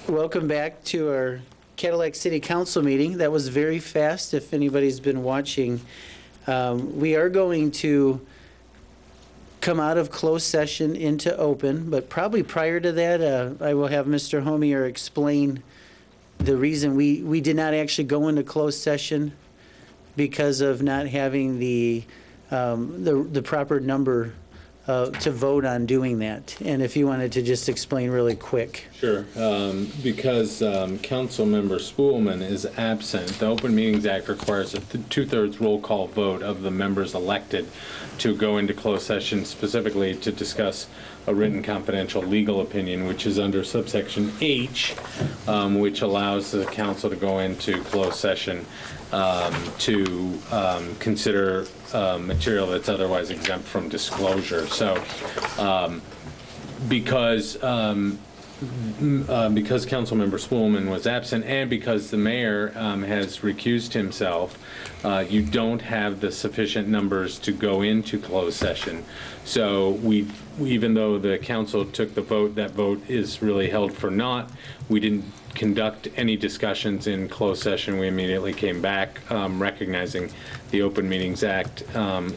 Speaker 7: Welcome back to our Cadillac City Council meeting. That was very fast, if anybody's been watching. We are going to come out of closed session into open, but probably prior to that, I will have Mr. Homier explain the reason we did not actually go into closed session because of not having the proper number to vote on doing that. And if you wanted to just explain really quick.
Speaker 14: Sure. Because Councilmember Spoolman is absent, the Open Meetings Act requires a two-thirds roll call vote of the members elected to go into closed session, specifically to discuss a written confidential legal opinion, which is under subsection H, which allows the council to go into closed session to consider material that's otherwise exempt from disclosure. So because Councilmember Spoolman was absent and because the mayor has recused himself, you don't have the sufficient numbers to go into closed session. So even though the council took the vote, that vote is really held for naught. We didn't conduct any discussions in closed session. We immediately came back, recognizing the Open Meetings Act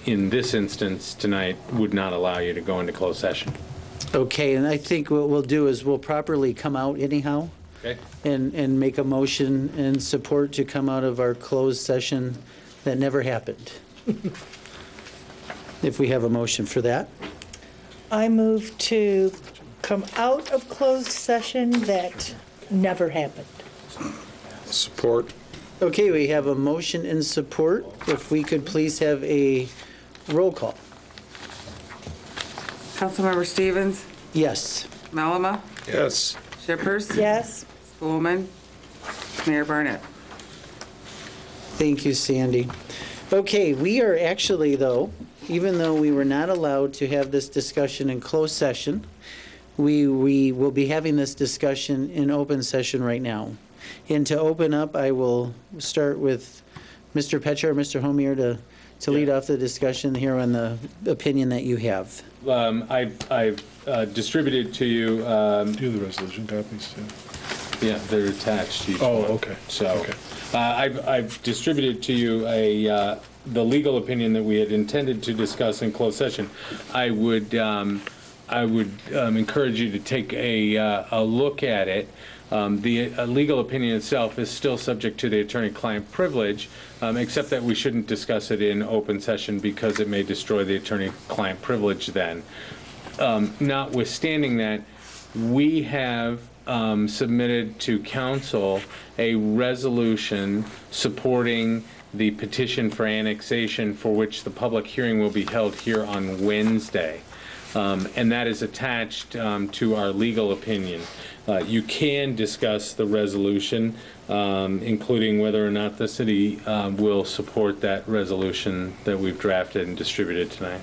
Speaker 14: in this instance tonight would not allow you to go into closed session.
Speaker 7: Okay, and I think what we'll do is we'll properly come out anyhow.
Speaker 14: Okay.
Speaker 7: And make a motion and support to come out of our closed session that never happened. If we have a motion for that.
Speaker 2: I move to come out of closed session that never happened.
Speaker 1: Support.
Speaker 7: Okay, we have a motion and support. If we could please have a roll call.
Speaker 4: Councilmember Stevens,
Speaker 7: Yes.
Speaker 4: Malama,
Speaker 1: Yes.
Speaker 4: Shippers,
Speaker 2: Yes?
Speaker 4: Spoolman, Mayor Barnett.
Speaker 7: Thank you, Sandy. Okay, we are actually, though, even though we were not allowed to have this discussion in closed session, we will be having this discussion in open session right now. And to open up, I will start with Mr. Petcher or Mr. Homier to lead off the discussion here on the opinion that you have.
Speaker 14: I've distributed to you.
Speaker 5: Do you have the resolution copies too?
Speaker 14: Yeah, they're attached to each
Speaker 5: Oh,
Speaker 14: one.
Speaker 5: okay.
Speaker 14: So
Speaker 5: Okay.
Speaker 14: I've distributed to you the legal opinion that we had intended to discuss in closed session. I would encourage you to take a look at it. The legal opinion itself is still subject to the attorney-client privilege, except that we shouldn't discuss it in open session because it may destroy the attorney-client privilege then. Notwithstanding that, we have submitted to council a resolution supporting the petition for annexation for which the public hearing will be held here on Wednesday. And that is attached to our legal opinion. You can discuss the resolution, including whether or not the city will support that resolution that we've drafted and distributed tonight.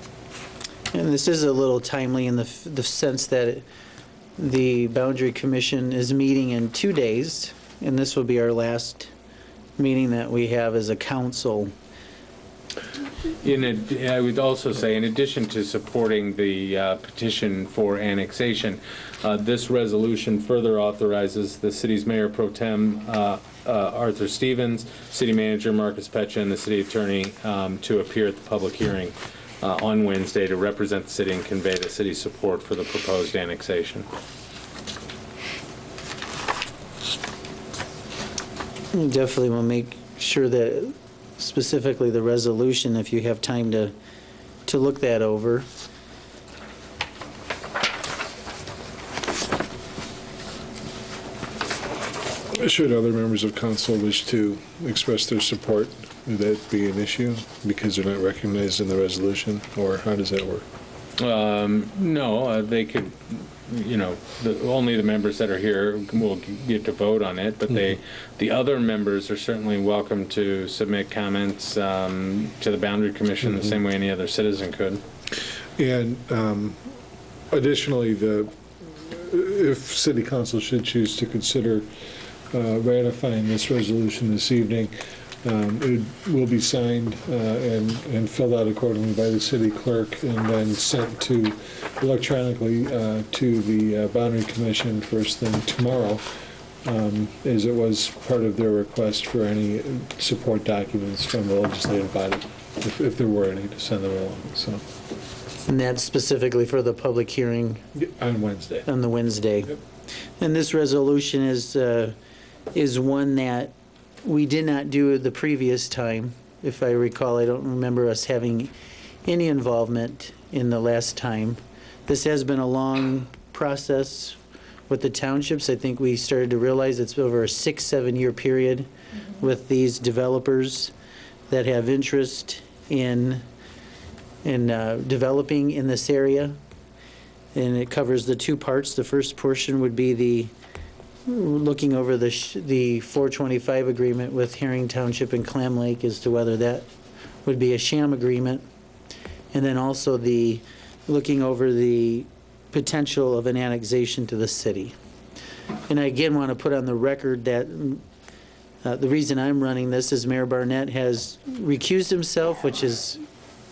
Speaker 7: And this is a little timely in the sense that the Boundary Commission is meeting in 2 days, and this will be our last meeting that we have as a council.
Speaker 14: I would also say, in addition to supporting the petition for annexation, this resolution further authorizes the city's mayor pro tem, Arthur Stevens, city manager Marcus Petcha, and the city attorney to appear at the public hearing on Wednesday to represent the city and convey the city's support for the proposed annexation.
Speaker 7: We definitely will make sure that specifically the resolution, if you have time to look that over.
Speaker 5: Should other members of council wish to express their support, would that be an issue because they're not recognized in the resolution, or how does that work?
Speaker 14: No, they could, only the members that are here will get to vote on it, but the other members are certainly welcome to submit comments to the Boundary Commission the same way any other citizen could.
Speaker 5: And additionally, if city council should choose to consider ratifying this resolution this evening, it will be signed and filled out accordingly by the city clerk and then sent to electronically to the Boundary Commission first thing tomorrow, as it was part of their request for any support documents from the legislative body, if there were any, to send them along. So
Speaker 7: And that's specifically for the public hearing
Speaker 5: On Wednesday.
Speaker 7: on the Wednesday.
Speaker 5: Yep.
Speaker 7: And this resolution is one that we did not do the previous time. If I recall, I don't remember us having any involvement in the last time. This has been a long process with the townships. I think we started to realize it's over a 6-7 year period with these developers that have interest in developing in this area. And it covers the two parts. The first portion would be looking over the 425 agreement with Herring Township and Clam Lake as to whether that would be a sham agreement. And then also looking over the potential of an annexation to the city. And I again want to put on the record that the reason I'm running this is Mayor Barnett has recused himself, which is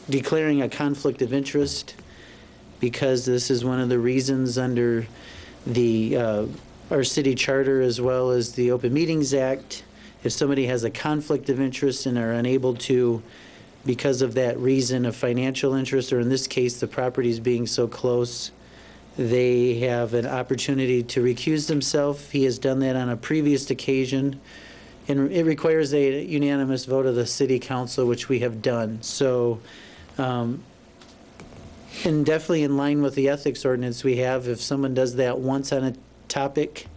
Speaker 7: declaring a conflict of interest, because this is one of the reasons under our city charter as well as the Open Meetings Act. If somebody has a conflict of interest and are unable to, because of that reason of financial interest, or in this case, the properties being so close, they have an opportunity to recuse themselves. He has done that on a previous occasion, and it requires a unanimous vote of the city council, which we have done. So, and definitely in line with the ethics ordinance we have, if someone does that once on a topic,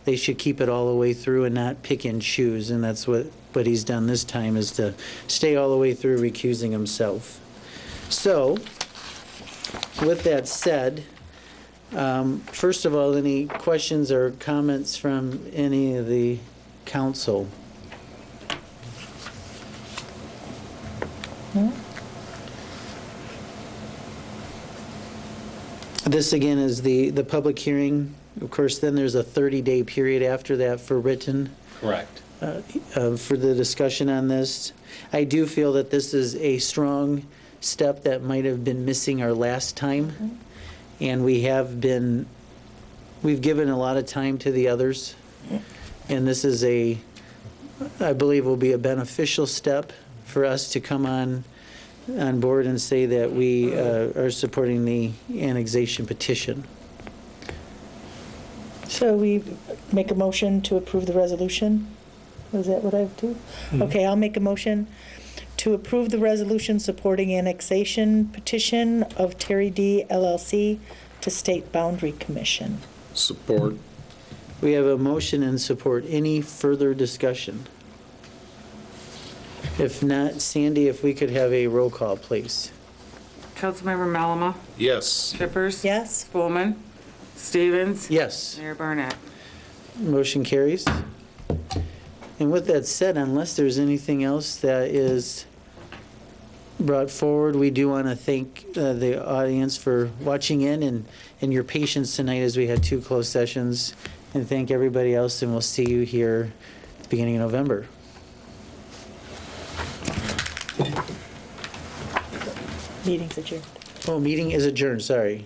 Speaker 7: they should keep it all the way through and not pick and choose. And that's what he's done this time, is to stay all the way through recusing himself. So, with that said, first of all, any questions or comments from any of the council?
Speaker 2: No?
Speaker 7: This again is the public hearing. Of course, then there's a 30-day period after that for written.
Speaker 14: Correct.
Speaker 7: For the discussion on this. I do feel that this is a strong step that might have been missing our last time. And we've given a lot of time to the others. And this is I believe will be a beneficial step for us to come on board and say that we are supporting the annexation petition.
Speaker 2: So we make a motion to approve the resolution? Is that what I have to? Okay, I'll make a motion to approve the resolution supporting annexation petition of Terry D. LLC to State Boundary Commission.
Speaker 8: Support.
Speaker 7: We have a motion and support. Any further discussion? If not, Sandy, if we could have a roll call, please.
Speaker 4: Councilmember Malama?
Speaker 8: Yes.
Speaker 4: Shippers?
Speaker 2: Yes?
Speaker 4: Spolman? Stevens?
Speaker 7: Yes.
Speaker 4: Mayor Barnett?
Speaker 7: Motion carries. And with that said, unless there's anything else that is brought forward, we do want to thank the audience for watching in and your patience tonight as we had 2 closed sessions, and thank everybody else, and we'll see you here at the beginning of November.
Speaker 2: Meeting's adjourned.
Speaker 7: Oh, meeting is adjourned, sorry.